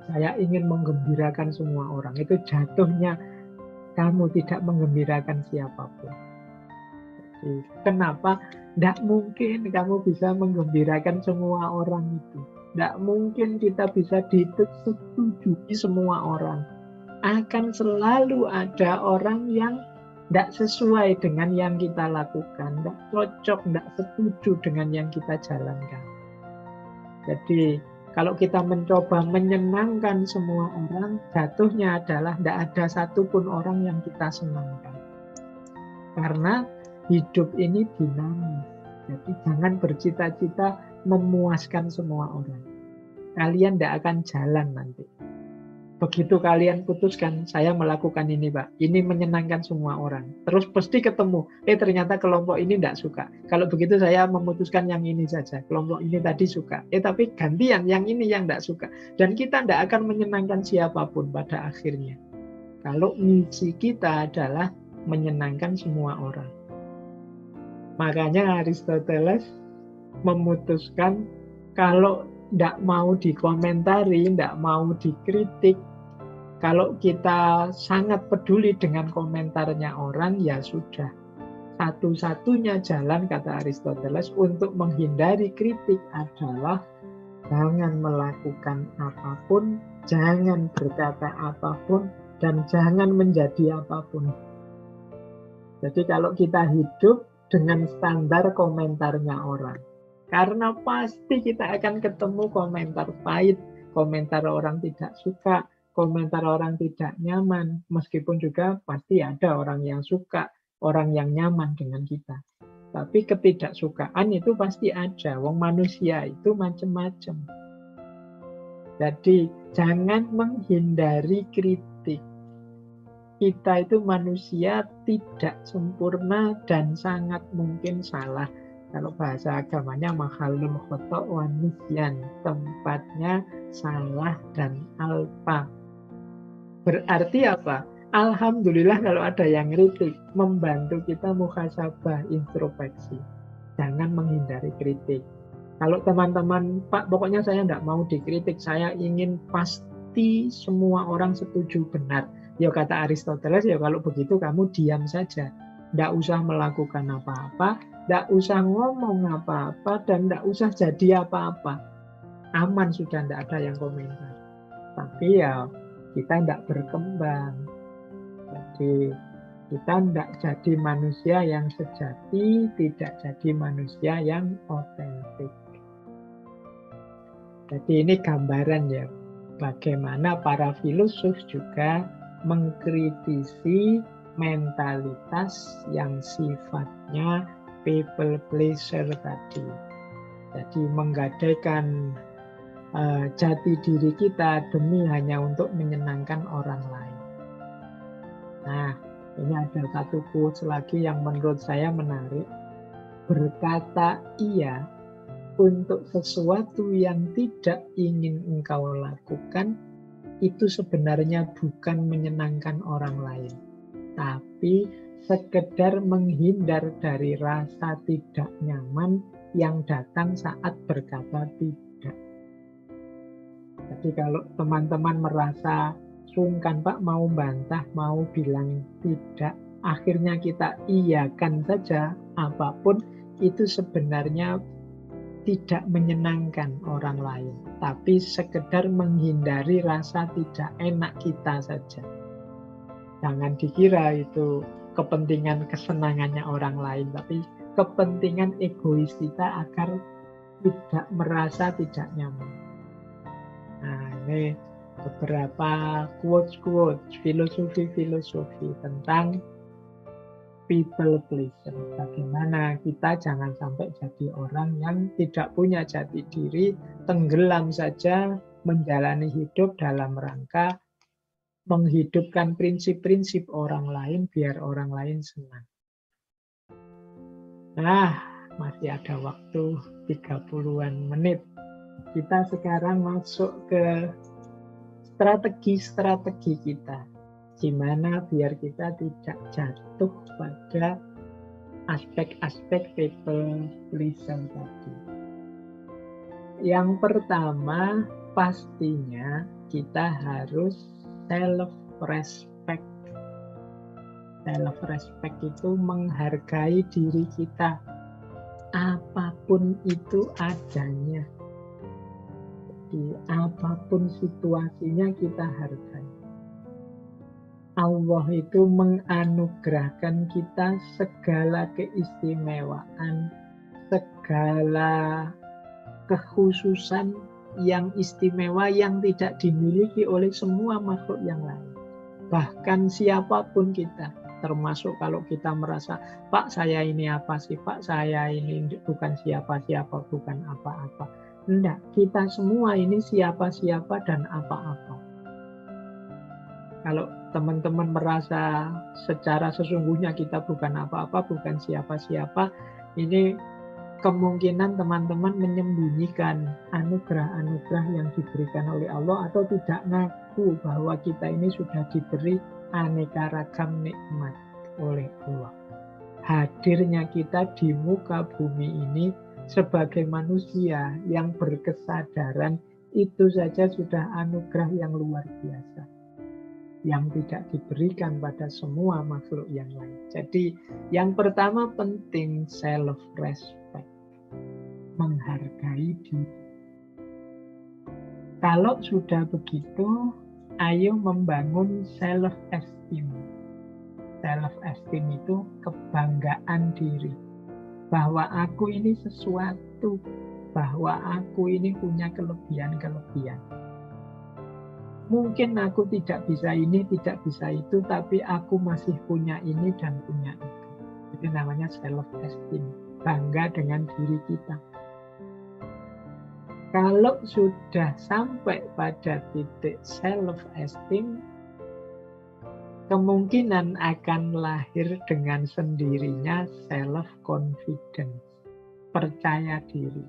Speaker 1: Saya ingin menggembirakan semua orang, itu jatuhnya kamu tidak menggembirakan siapapun. Jadi, kenapa? Tidak mungkin kamu bisa menggembirakan semua orang itu. Tidak mungkin kita bisa disetujui semua orang. Akan selalu ada orang yang tidak sesuai dengan yang kita lakukan, tidak cocok, tidak setuju dengan yang kita jalankan. Jadi kalau kita mencoba menyenangkan semua orang, jatuhnya adalah tidak ada satupun orang yang kita senangkan. Karena hidup ini dinamis. Jadi jangan bercita-cita memuaskan semua orang. Kalian tidak akan jalan nanti. Begitu kalian putuskan, saya melakukan ini Pak, ini menyenangkan semua orang. Terus pasti ketemu, ternyata kelompok ini tidak suka. Kalau begitu saya memutuskan yang ini saja, kelompok ini tadi suka. Tapi gantian, yang ini yang tidak suka. Dan kita tidak akan menyenangkan siapapun pada akhirnya. Kalau misi kita adalah menyenangkan semua orang. Makanya Aristoteles memutuskan kalau tidak mau dikomentari, tidak mau dikritik, kalau kita sangat peduli dengan komentarnya orang, ya sudah. Satu-satunya jalan, kata Aristoteles, untuk menghindari kritik adalah jangan melakukan apapun, jangan berkata apapun, dan jangan menjadi apapun. Jadi kalau kita hidup dengan standar komentarnya orang, karena pasti kita akan ketemu komentar pahit, komentar orang tidak suka, komentar orang tidak nyaman, meskipun juga pasti ada orang yang suka, orang yang nyaman dengan kita. Tapi ketidaksukaan itu pasti ada, wong manusia itu macam-macam. Jadi jangan menghindari kritik. Kita itu manusia tidak sempurna dan sangat mungkin salah. Kalau bahasa agamanya mahalul khoto' wa nisyan, tempatnya salah dan alpa. Berarti apa? Alhamdulillah kalau ada yang kritik, membantu kita muhasabah, introspeksi. Jangan menghindari kritik. Kalau teman-teman, Pak, pokoknya saya tidak mau dikritik, saya ingin pasti semua orang setuju benar. Ya kata Aristoteles, ya kalau begitu kamu diam saja. Tidak usah melakukan apa-apa, tidak usah ngomong apa-apa, dan tidak usah jadi apa-apa. Aman sudah, tidak ada yang komentar. Tapi ya kita tidak berkembang. Jadi kita tidak jadi manusia yang sejati, tidak jadi manusia yang otentik. Jadi ini gambaran ya, bagaimana para filosof juga mengkritisi mentalitas yang sifatnya people pleaser tadi. Jadi menggadaikan jati diri kita demi hanya untuk menyenangkan orang lain. Nah, ini ada satu quotes lagi yang menurut saya menarik. Berkata iya untuk sesuatu yang tidak ingin engkau lakukan, itu sebenarnya bukan menyenangkan orang lain, tapi sekedar menghindar dari rasa tidak nyaman yang datang saat berkata tidak. Jadi kalau teman-teman merasa sungkan, Pak, mau bantah, mau bilang tidak, akhirnya kita iyakan saja apapun, itu sebenarnya tidak menyenangkan orang lain, tapi sekedar menghindari rasa tidak enak kita saja. Jangan dikira itu kepentingan kesenangannya orang lain, tapi kepentingan egois kita agar tidak merasa tidak nyaman. Nah, ini beberapa quotes-quotes filosofi tentang people pleaser. Bagaimana kita jangan sampai jadi orang yang tidak punya jati diri, tenggelam saja menjalani hidup dalam rangka menghidupkan prinsip-prinsip orang lain biar orang lain senang. Nah, masih ada waktu 30-an menit. Kita sekarang masuk ke strategi-strategi kita. Gimana biar kita tidak jatuh pada aspek-aspek people pleaser tadi. Yang pertama, pastinya kita harus self-respect. Self-respect itu menghargai diri kita, apapun itu adanya. Jadi, apapun situasinya kita hargai. Allah itu menganugerahkan kita segala keistimewaan, segala kekhususan yang istimewa yang tidak dimiliki oleh semua makhluk yang lain. Bahkan siapapun kita, termasuk kalau kita merasa, Pak saya ini apa sih, Pak saya ini bukan siapa-siapa, bukan apa-apa. Enggak, kita semua ini siapa-siapa dan apa-apa. Kalau teman-teman merasa secara sesungguhnya kita bukan apa-apa, bukan siapa-siapa, ini kemungkinan teman-teman menyembunyikan anugerah-anugerah yang diberikan oleh Allah atau tidak ngaku bahwa kita ini sudah diberi aneka ragam nikmat oleh Allah. Hadirnya kita di muka bumi ini sebagai manusia yang berkesadaran itu saja sudah anugerah yang luar biasa, yang tidak diberikan pada semua makhluk yang lain. Jadi yang pertama penting self-respect, menghargai diri. Kalau sudah begitu, ayo membangun self-esteem. Self-esteem itu kebanggaan diri, bahwa aku ini sesuatu, bahwa aku ini punya kelebihan-kelebihan. Mungkin aku tidak bisa ini, tidak bisa itu, tapi aku masih punya ini dan punya itu. Itu namanya self-esteem, bangga dengan diri kita. Kalau sudah sampai pada titik self-esteem, kemungkinan akan lahir dengan sendirinya self-confidence, percaya diri.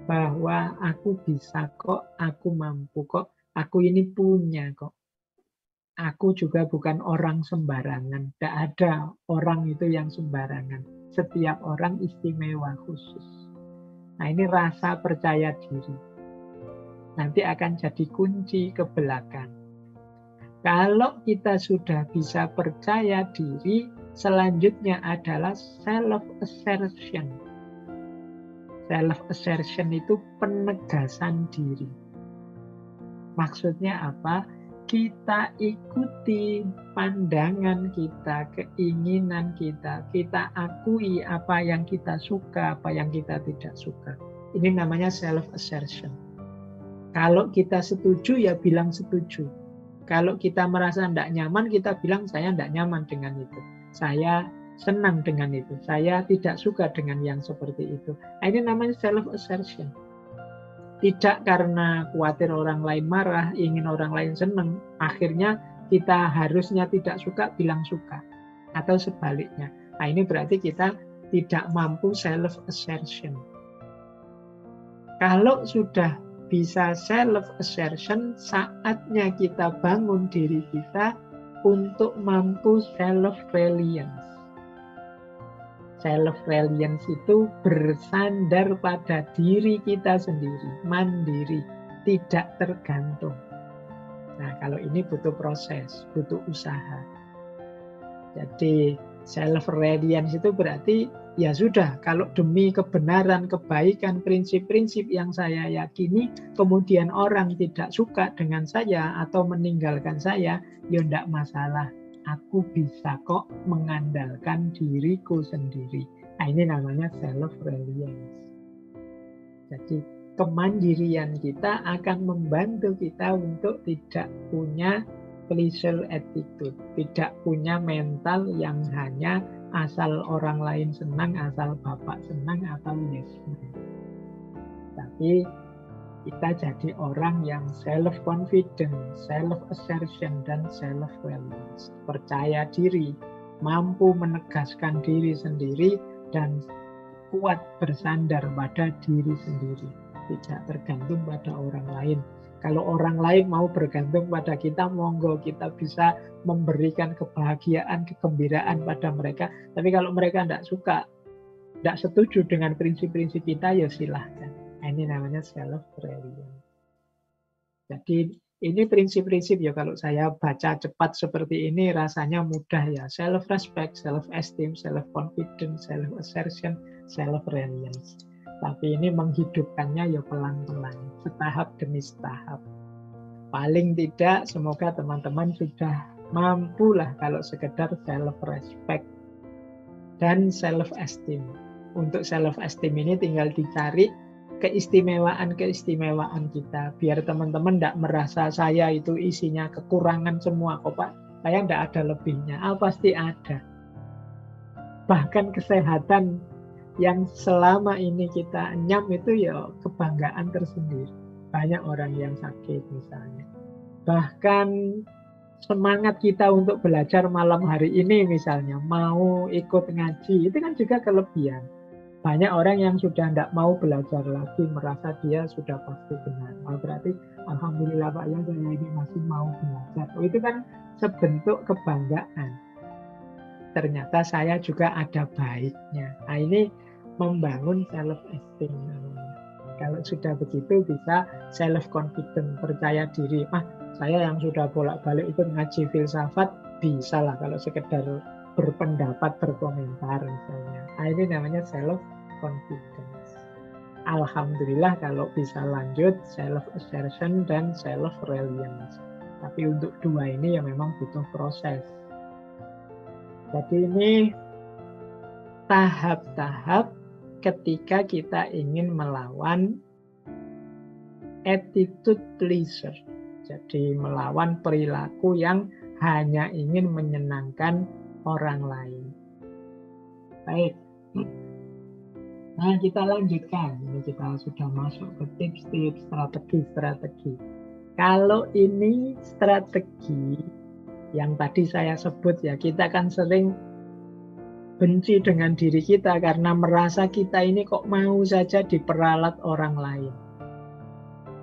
Speaker 1: Bahwa aku bisa kok, aku mampu kok, aku ini punya kok. Aku juga bukan orang sembarangan, tidak ada orang itu yang sembarangan. Setiap orang istimewa khusus. Nah ini rasa percaya diri. Nanti akan jadi kunci ke belakang. Kalau kita sudah bisa percaya diri, selanjutnya adalah self-assertion. Self-assertion itu penegasan diri. Maksudnya apa? Kita ikuti pandangan kita, keinginan kita. Kita akui apa yang kita suka, apa yang kita tidak suka. Ini namanya self-assertion. Kalau kita setuju, ya bilang setuju. Kalau kita merasa tidak nyaman, kita bilang saya tidak nyaman dengan itu. Saya senang dengan itu. Saya tidak suka dengan yang seperti itu. Nah, ini namanya self-assertion. Tidak karena khawatir orang lain marah, ingin orang lain senang. Akhirnya kita harusnya tidak suka, bilang suka. Atau sebaliknya. Nah, ini berarti kita tidak mampu self-assertion. Kalau sudah bisa self-assertion, saatnya kita bangun diri kita untuk mampu self-reliance. Self-reliance itu bersandar pada diri kita sendiri, mandiri, tidak tergantung. Nah, kalau ini butuh proses, butuh usaha. Jadi self-reliance itu berarti ya sudah, kalau demi kebenaran, kebaikan, prinsip-prinsip yang saya yakini, kemudian orang tidak suka dengan saya atau meninggalkan saya, ya tidak masalah. Aku bisa kok mengandalkan diriku sendiri. Nah, ini namanya self-reliance. Jadi kemandirian kita akan membantu kita untuk tidak punya pleasure attitude, tidak punya mental yang hanya asal orang lain senang, asal bapak senang, atau yes man. Tapi kita jadi orang yang self-confident, self-assertion, dan self-reliance. Percaya diri, mampu menegaskan diri sendiri, dan kuat bersandar pada diri sendiri. Tidak tergantung pada orang lain. Kalau orang lain mau bergantung pada kita, monggo, kita bisa memberikan kebahagiaan, kegembiraan pada mereka. Tapi kalau mereka tidak suka, tidak setuju dengan prinsip-prinsip kita, ya silahkan. Ini namanya self-reliance. Jadi ini prinsip-prinsip ya, kalau saya baca cepat seperti ini rasanya mudah ya. Self-respect, self-esteem, self-confidence, self-assertion, self-reliance. Tapi ini menghidupkannya ya pelan-pelan, setahap demi setahap. Paling tidak semoga teman-teman sudah mampulah kalau sekedar self-respect dan self-esteem. Untuk self-esteem ini tinggal dicari keistimewaan-keistimewaan kita. Biar teman-teman tidak merasa saya itu isinya kekurangan semua kok Pak. Saya tidak ada lebihnya. Pasti ada. Bahkan kesehatan yang selama ini kita enyam itu ya kebanggaan tersendiri. Banyak orang yang sakit misalnya. Bahkan semangat kita untuk belajar malam hari ini misalnya, mau ikut ngaji, itu kan juga kelebihan. Banyak orang yang sudah tidak mau belajar lagi, merasa dia sudah pasti benar. Oh, berarti alhamdulillah Pak ya, saya ini masih mau belajar. Oh, itu kan sebentuk kebanggaan. Ternyata saya juga ada baiknya. Nah, ini membangun self-esteem. Kalau sudah begitu bisa self-confident, percaya diri. Saya yang sudah bolak-balik ikut ngaji filsafat, bisa lah kalau sekedar berpendapat, berkomentar misalnya. Nah, ini namanya self-confidence. Alhamdulillah kalau bisa lanjut self-assertion dan self-reliance. Tapi untuk dua ini ya memang butuh proses. Jadi ini tahap-tahap ketika kita ingin melawan attitude pleaser. Jadi melawan perilaku yang hanya ingin menyenangkan orang lain. Baik. Nah, kita lanjutkan. Ini kita sudah masuk ke tips-tips, strategi-strategi. Kalau ini strategi yang tadi saya sebut ya, kita kan sering benci dengan diri kita karena merasa kita ini kok mau saja diperalat orang lain.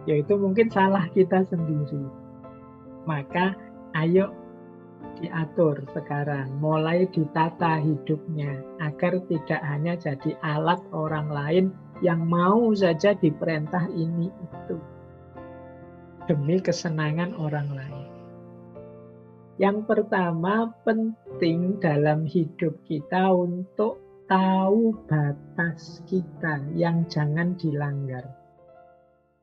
Speaker 1: Yaitu mungkin salah kita sendiri. Maka ayo diatur sekarang, mulai ditata hidupnya agar tidak hanya jadi alat orang lain yang mau saja diperintah ini itu demi kesenangan orang lain. Yang pertama, penting dalam hidup kita untuk tahu batas kita yang jangan dilanggar.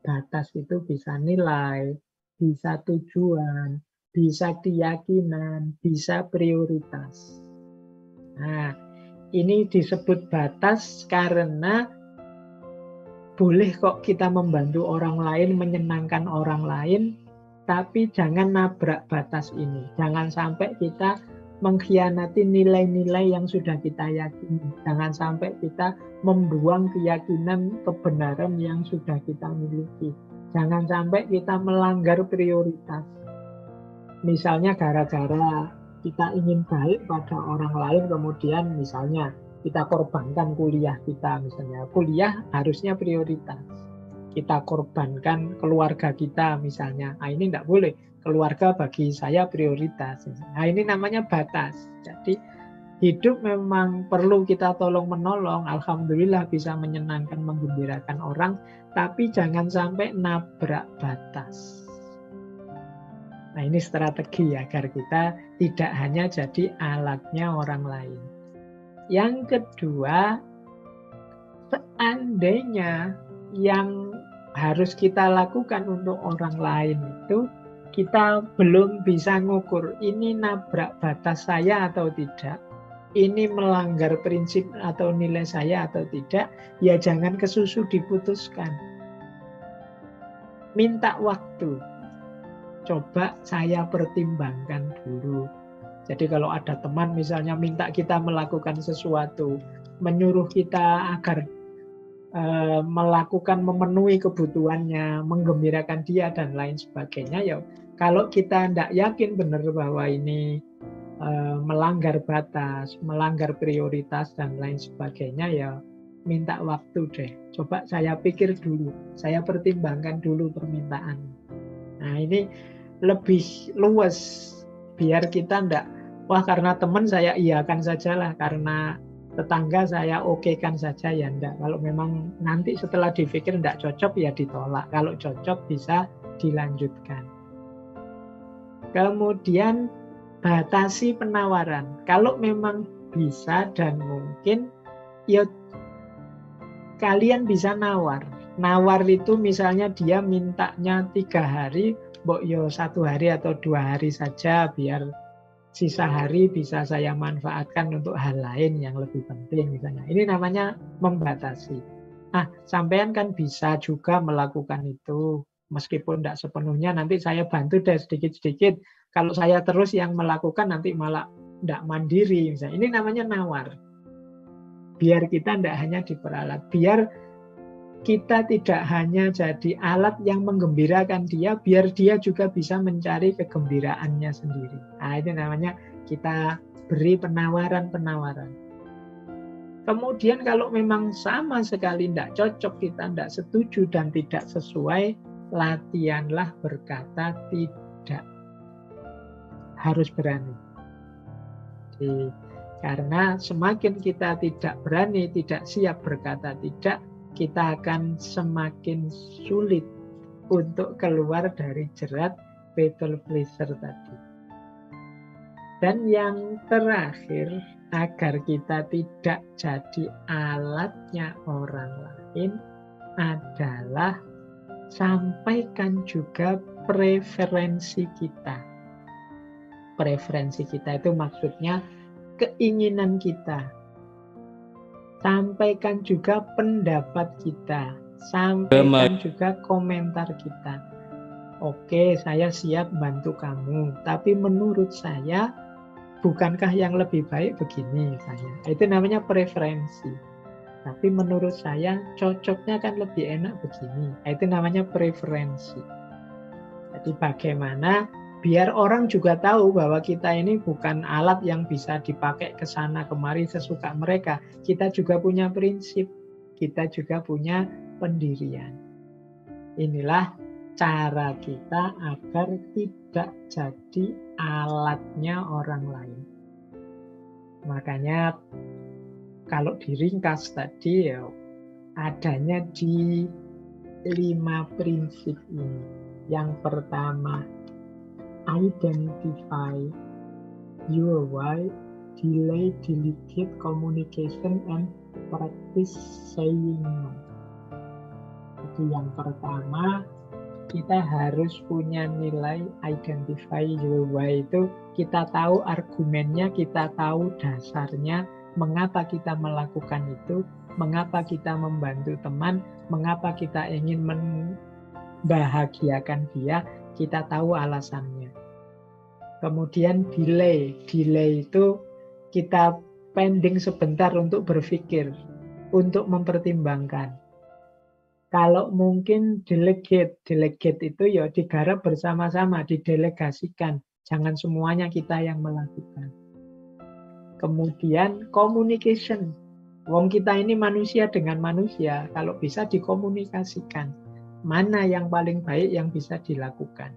Speaker 1: Batas itu bisa nilai, bisa tujuan, bisa keyakinan, bisa prioritas. Nah, ini disebut batas karena boleh kok kita membantu orang lain, menyenangkan orang lain, tapi jangan nabrak batas ini. Jangan sampai kita mengkhianati nilai-nilai yang sudah kita yakini. Jangan sampai kita membuang keyakinan kebenaran yang sudah kita miliki. Jangan sampai kita melanggar prioritas. Misalnya gara-gara kita ingin baik pada orang lain, kemudian misalnya kita korbankan kuliah kita misalnya. Kuliah harusnya prioritas. Kita korbankan keluarga kita misalnya. Nah, ini tidak boleh. Keluarga bagi saya prioritas. Nah, ini namanya batas. Jadi hidup memang perlu kita tolong-menolong. Alhamdulillah bisa menyenangkan, menggembirakan orang. Tapi jangan sampai nabrak batas. Nah, ini strategi agar kita tidak hanya jadi alatnya orang lain. Yang kedua, seandainya yang harus kita lakukan untuk orang lain itu kita belum bisa ngukur ini nabrak batas saya atau tidak, ini melanggar prinsip atau nilai saya atau tidak, ya jangan kesusu diputuskan. Minta waktu. Coba saya pertimbangkan dulu. Jadi kalau ada teman misalnya minta kita melakukan sesuatu, menyuruh kita agar melakukan, memenuhi kebutuhannya, menggembirakan dia dan lain sebagainya, ya kalau kita tidak yakin benar bahwa ini melanggar batas, melanggar prioritas dan lain sebagainya, ya minta waktu deh. Coba saya pikir dulu, saya pertimbangkan dulu permintaan. Nah, ini lebih luas biar kita tidak, wah karena teman saya iyakan sajalah, karena tetangga saya okekan saja, ya enggak. Kalau memang nanti setelah dipikir enggak cocok, ya ditolak. Kalau cocok bisa dilanjutkan. Kemudian batasi penawaran. Kalau memang bisa dan mungkin, ya kalian bisa nawar. Nawar itu misalnya dia mintanya 3 hari, mbok yo 1 hari atau 2 hari saja, biar sisa hari bisa saya manfaatkan untuk hal lain yang lebih penting misalnya. Ini namanya membatasi. Nah, sampean kan bisa juga melakukan itu. Meskipun tidak sepenuhnya, nanti saya bantu deh sedikit-sedikit. Kalau saya terus yang melakukan nanti malah tidak mandiri misalnya. Ini namanya nawar. Biar kita tidak hanya diperalat. Biar kita tidak hanya jadi alat yang menggembirakan dia, biar dia juga bisa mencari kegembiraannya sendiri. Nah, itu namanya kita beri penawaran-penawaran. Kemudian kalau memang sama sekali tidak cocok, kita tidak setuju dan tidak sesuai, latihanlah berkata tidak. Harus berani. Jadi, karena semakin kita tidak berani, tidak siap berkata tidak, kita akan semakin sulit untuk keluar dari jerat people pleaser tadi. Dan yang terakhir, agar kita tidak jadi alatnya orang lain, adalah sampaikan juga preferensi kita. Preferensi kita itu maksudnya keinginan kita. Sampaikan juga pendapat kita. Sampaikan juga komentar kita. Oke, saya siap bantu kamu, tapi menurut saya bukankah yang lebih baik begini misalnya. Itu namanya preferensi. Tapi menurut saya cocoknya kan lebih enak begini. Itu namanya preferensi. Jadi bagaimana biar orang juga tahu bahwa kita ini bukan alat yang bisa dipakai ke sana kemari sesuka mereka. Kita juga punya prinsip. Kita juga punya pendirian. Inilah cara kita agar tidak jadi alatnya orang lain. Makanya kalau diringkas tadi ya adanya di 5 prinsip ini. Yang pertama, identify your why, delay, delegate communication, and practice saying no. Jadi yang pertama, kita harus punya nilai identify your why, itu kita tahu argumennya, kita tahu dasarnya, mengapa kita melakukan itu, mengapa kita membantu teman, mengapa kita ingin membahagiakan dia, kita tahu alasannya. Kemudian delay itu kita pending sebentar untuk berpikir, untuk mempertimbangkan. Kalau mungkin delegate itu ya digarap bersama-sama, didelegasikan. Jangan semuanya kita yang melakukan. Kemudian communication. Wong kita ini manusia dengan manusia, kalau bisa dikomunikasikan. Mana yang paling baik yang bisa dilakukan.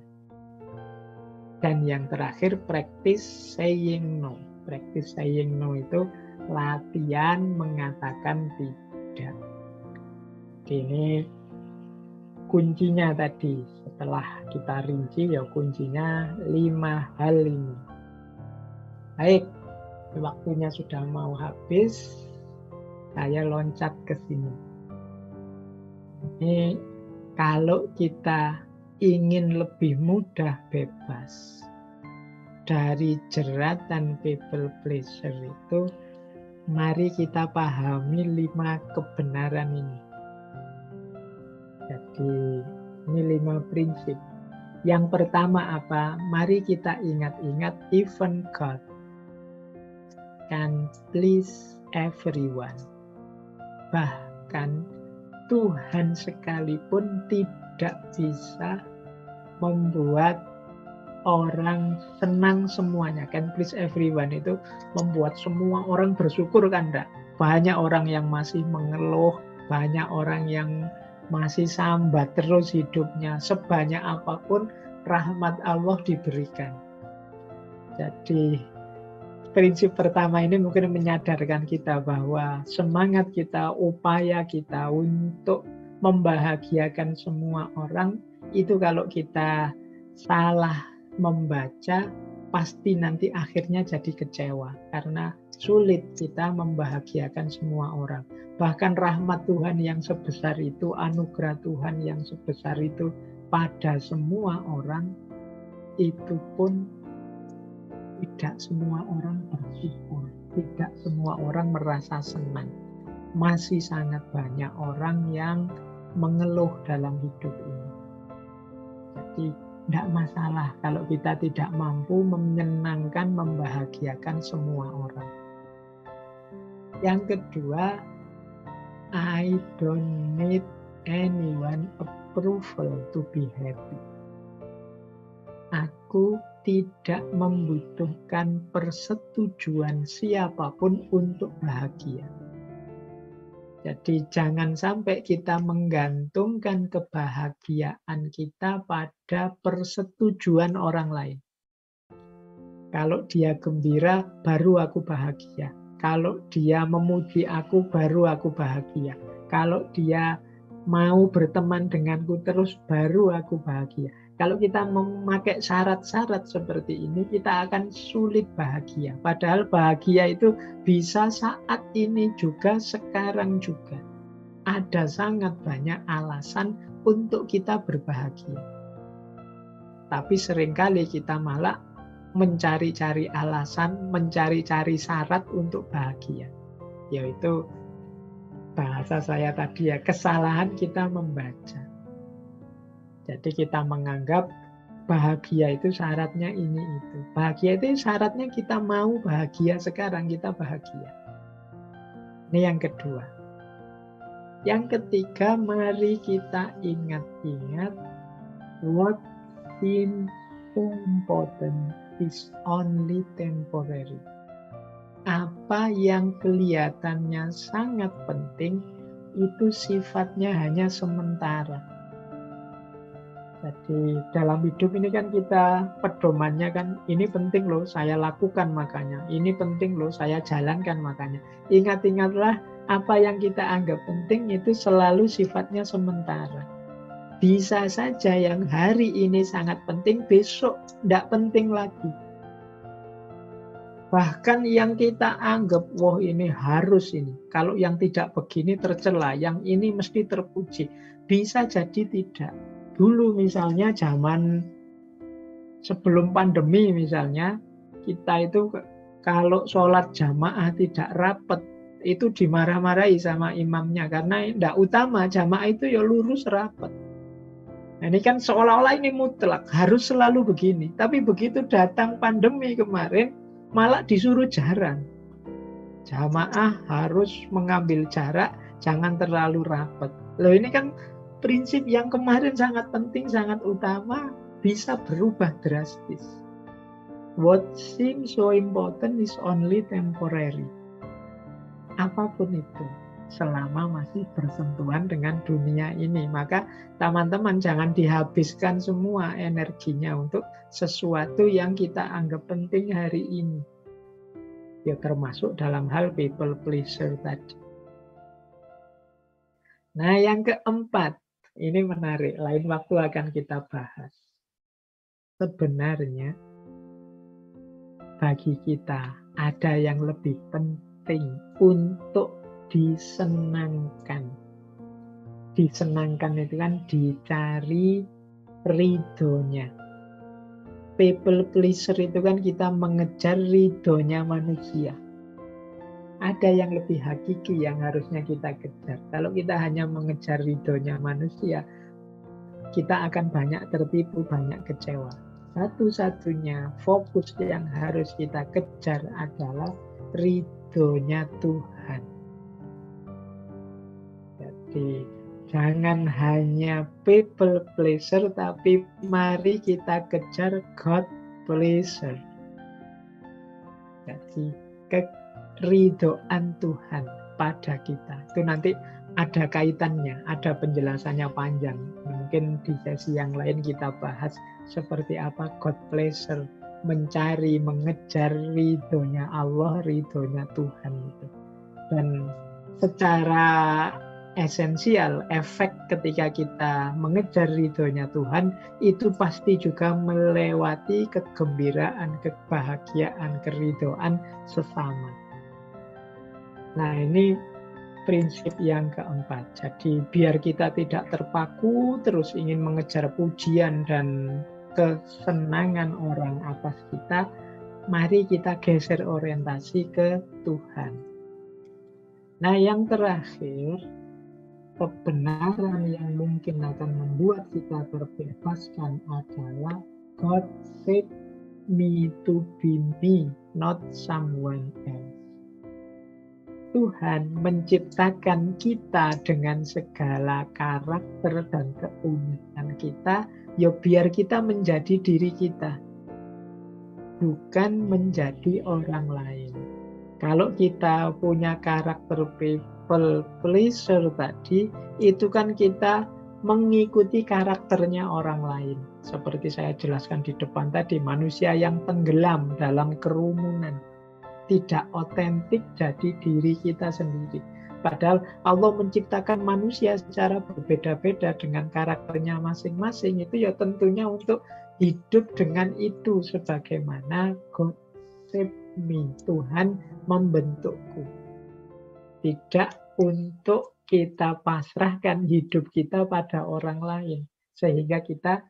Speaker 1: Dan yang terakhir, practice saying no. Practice saying no itu latihan mengatakan tidak. Ini kuncinya tadi, setelah kita rinci ya kuncinya 5 hal ini. Baik, waktunya sudah mau habis, saya loncat ke sini. Ini kalau kita ingin lebih mudah bebas dari jeratan people pleaser itu, mari kita pahami 5 kebenaran ini. Jadi ini 5 prinsip. Yang pertama apa? Mari kita ingat-ingat, even God can please everyone. Bahkan Tuhan sekalipun tidak bisa membuat orang senang semuanya. Can please everyone itu membuat semua orang bersyukur kan enggak? Banyak orang yang masih mengeluh, banyak orang yang masih sambat terus hidupnya. Sebanyak apapun rahmat Allah diberikan. Jadi prinsip pertama ini mungkin menyadarkan kita bahwa semangat kita, upaya kita untuk membahagiakan semua orang, itu kalau kita salah membaca, pasti nanti akhirnya jadi kecewa. Karena sulit kita membahagiakan semua orang. Bahkan rahmat Tuhan yang sebesar itu, anugerah Tuhan yang sebesar itu pada semua orang, itu pun tidak semua orang bersyukur, tidak semua orang merasa senang. Masih sangat banyak orang yang mengeluh dalam hidup ini. Jadi tidak masalah kalau kita tidak mampu menyenangkan, membahagiakan semua orang. Yang kedua, I don't need anyone approval to be happy. Aku tidak membutuhkan persetujuan siapapun untuk bahagia. Jadi jangan sampai kita menggantungkan kebahagiaan kita pada persetujuan orang lain. Kalau dia gembira, baru aku bahagia. Kalau dia memuji aku, baru aku bahagia. Kalau dia mau berteman denganku terus, baru aku bahagia. Kalau kita memakai syarat-syarat seperti ini, kita akan sulit bahagia. Padahal bahagia itu bisa saat ini juga, sekarang juga. Ada sangat banyak alasan untuk kita berbahagia. Tapi seringkali kita malah mencari-cari alasan, mencari-cari syarat untuk bahagia. Yaitu bahasa saya tadi ya, kesalahan kita membaca. Jadi kita menganggap bahagia itu syaratnya ini itu. Bahagia itu syaratnya kita mau bahagia sekarang, kita bahagia. Ini yang kedua. Yang ketiga, mari kita ingat-ingat what seems so important is only temporary. Apa yang kelihatannya sangat penting itu sifatnya hanya sementara. Jadi dalam hidup ini kan kita pedomannya kan, ini penting loh saya lakukan makanya, ini penting loh saya jalankan makanya. Ingat-ingatlah apa yang kita anggap penting itu selalu sifatnya sementara. Bisa saja yang hari ini sangat penting, besok tidak penting lagi. Bahkan yang kita anggap, wah ini harus ini. Kalau yang tidak begini tercela, yang ini mesti terpuji. Bisa jadi tidak. Dulu misalnya zaman sebelum pandemi misalnya, kita itu kalau sholat jamaah tidak rapat, itu dimarah-marahi sama imamnya. Karena tidak utama, jamaah itu ya lurus rapat. Nah, ini kan seolah-olah ini mutlak, harus selalu begini. Tapi begitu datang pandemi kemarin, malah disuruh jarang. Jamaah harus mengambil jarak, jangan terlalu rapat. Loh ini kan prinsip yang kemarin sangat penting, sangat utama, bisa berubah drastis. What seems so important is only temporary. Apapun itu, selama masih bersentuhan dengan dunia ini. Maka teman-teman jangan dihabiskan semua energinya untuk sesuatu yang kita anggap penting hari ini. Ya termasuk dalam hal people pleaser tadi. Nah yang keempat, ini menarik, lain waktu akan kita bahas. Sebenarnya bagi kita ada yang lebih penting untuk disenangkan. Disenangkan itu kan dicari ridhonya. People pleaser itu kan kita mengejar ridhonya manusia. Ada yang lebih hakiki yang harusnya kita kejar. Kalau kita hanya mengejar ridhonya manusia, kita akan banyak tertipu, banyak kecewa. Satu-satunya fokus yang harus kita kejar adalah ridhonya Tuhan. Jadi jangan hanya people pleaser, tapi mari kita kejar God pleaser. Jadi keridhoan Tuhan pada kita. Itu nanti ada kaitannya, ada penjelasannya panjang. Mungkin di sesi yang lain kita bahas seperti apa God pleasure, mencari, mengejar ridhonya Allah, ridhonya Tuhan itu. Dan secara esensial, efek ketika kita mengejar ridhonya Tuhan itu pasti juga melewati kegembiraan, kebahagiaan, keridhoan sesama. Nah ini prinsip yang keempat. Jadi biar kita tidak terpaku terus ingin mengejar pujian dan kesenangan orang atas kita, mari kita geser orientasi ke Tuhan. Nah yang terakhir, kebenaran yang mungkin akan membuat kita terbebaskan adalah God saved me to be me, not someone else. Tuhan menciptakan kita dengan segala karakter dan keunikan kita, ya biar kita menjadi diri kita, bukan menjadi orang lain. Kalau kita punya karakter people pleaser tadi, itu kan kita mengikuti karakternya orang lain. Seperti saya jelaskan di depan tadi, manusia yang tenggelam dalam kerumunan, tidak otentik jadi diri kita sendiri. Padahal Allah menciptakan manusia secara berbeda-beda dengan karakternya masing-masing. Itu ya tentunya untuk hidup dengan itu, sebagaimana God saved me, Tuhan membentukku. Tidak untuk kita pasrahkan hidup kita pada orang lain, sehingga kita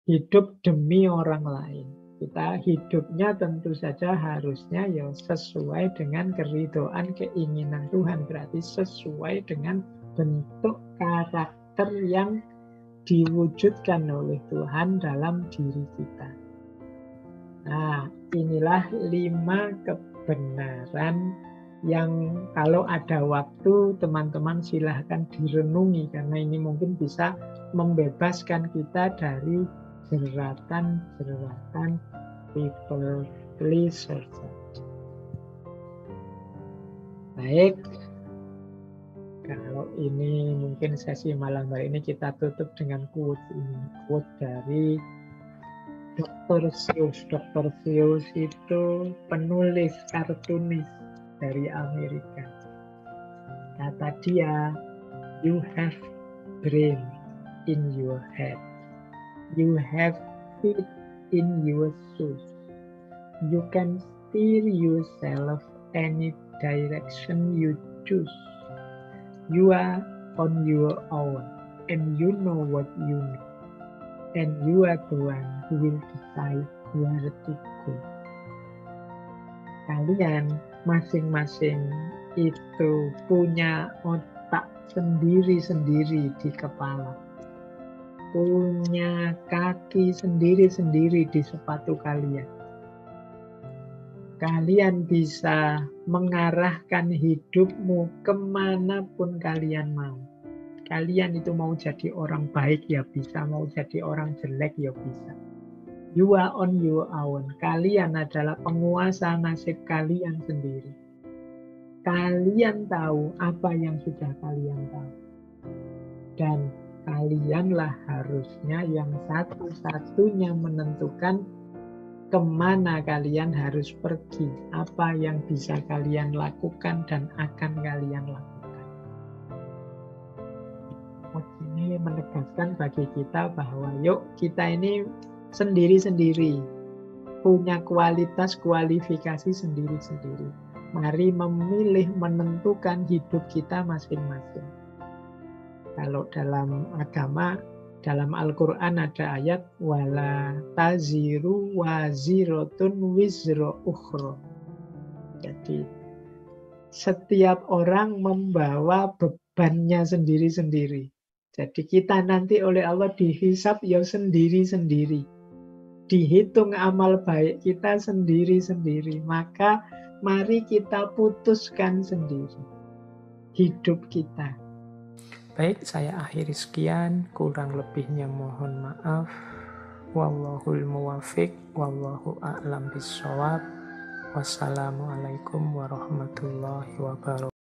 Speaker 1: hidup demi orang lain. Kita hidupnya tentu saja harusnya ya sesuai dengan keridhaan keinginan Tuhan. Berarti sesuai dengan bentuk karakter yang diwujudkan oleh Tuhan dalam diri kita. Nah, inilah 5 kebenaran yang kalau ada waktu teman-teman silahkan direnungi, karena ini mungkin bisa membebaskan kita dari jeratan-jeratan people pleaser. Baik, kalau ini mungkin sesi malam hari ini kita tutup dengan quote ini, quote dari Dr. Seuss. Dr. Seuss itu penulis kartunis dari Amerika. Kata dia, "You have brain in your head. You have feet in your shoes. You can steer yourself any direction you choose. You are on your own, and you know what you know. And you are the one who will decide where to go." Kalian masing-masing itu punya otak sendiri-sendiri di kepala, punya kaki sendiri-sendiri di sepatu kalian. Kalian bisa mengarahkan hidupmu kemanapun kalian mau. Kalian itu mau jadi orang baik ya bisa, mau jadi orang jelek ya bisa. You are on your own. Kalian adalah penguasa nasib kalian sendiri. Kalian tahu apa yang sudah kalian tahu. Dan kalianlah harusnya yang satu-satunya menentukan kemana kalian harus pergi, apa yang bisa kalian lakukan dan akan kalian lakukan. Ini menegaskan bagi kita bahwa yuk kita ini sendiri-sendiri, punya kualitas kualifikasi sendiri-sendiri. Mari memilih, menentukan hidup kita masing-masing. Kalau dalam agama, dalam Al-Quran ada ayat wala taziru wazirotun wizro ukhro. Jadi setiap orang membawa bebannya sendiri-sendiri. Jadi kita nanti oleh Allah dihisab ya sendiri-sendiri. Dihitung amal baik kita sendiri-sendiri. Maka mari kita putuskan sendiri hidup kita.
Speaker 4: Baik, saya akhiri sekian. Kurang lebihnya mohon maaf. Wallahul muwafiq. Wallahu a'lam bishawab. Wassalamualaikum warahmatullahi wabarakatuh.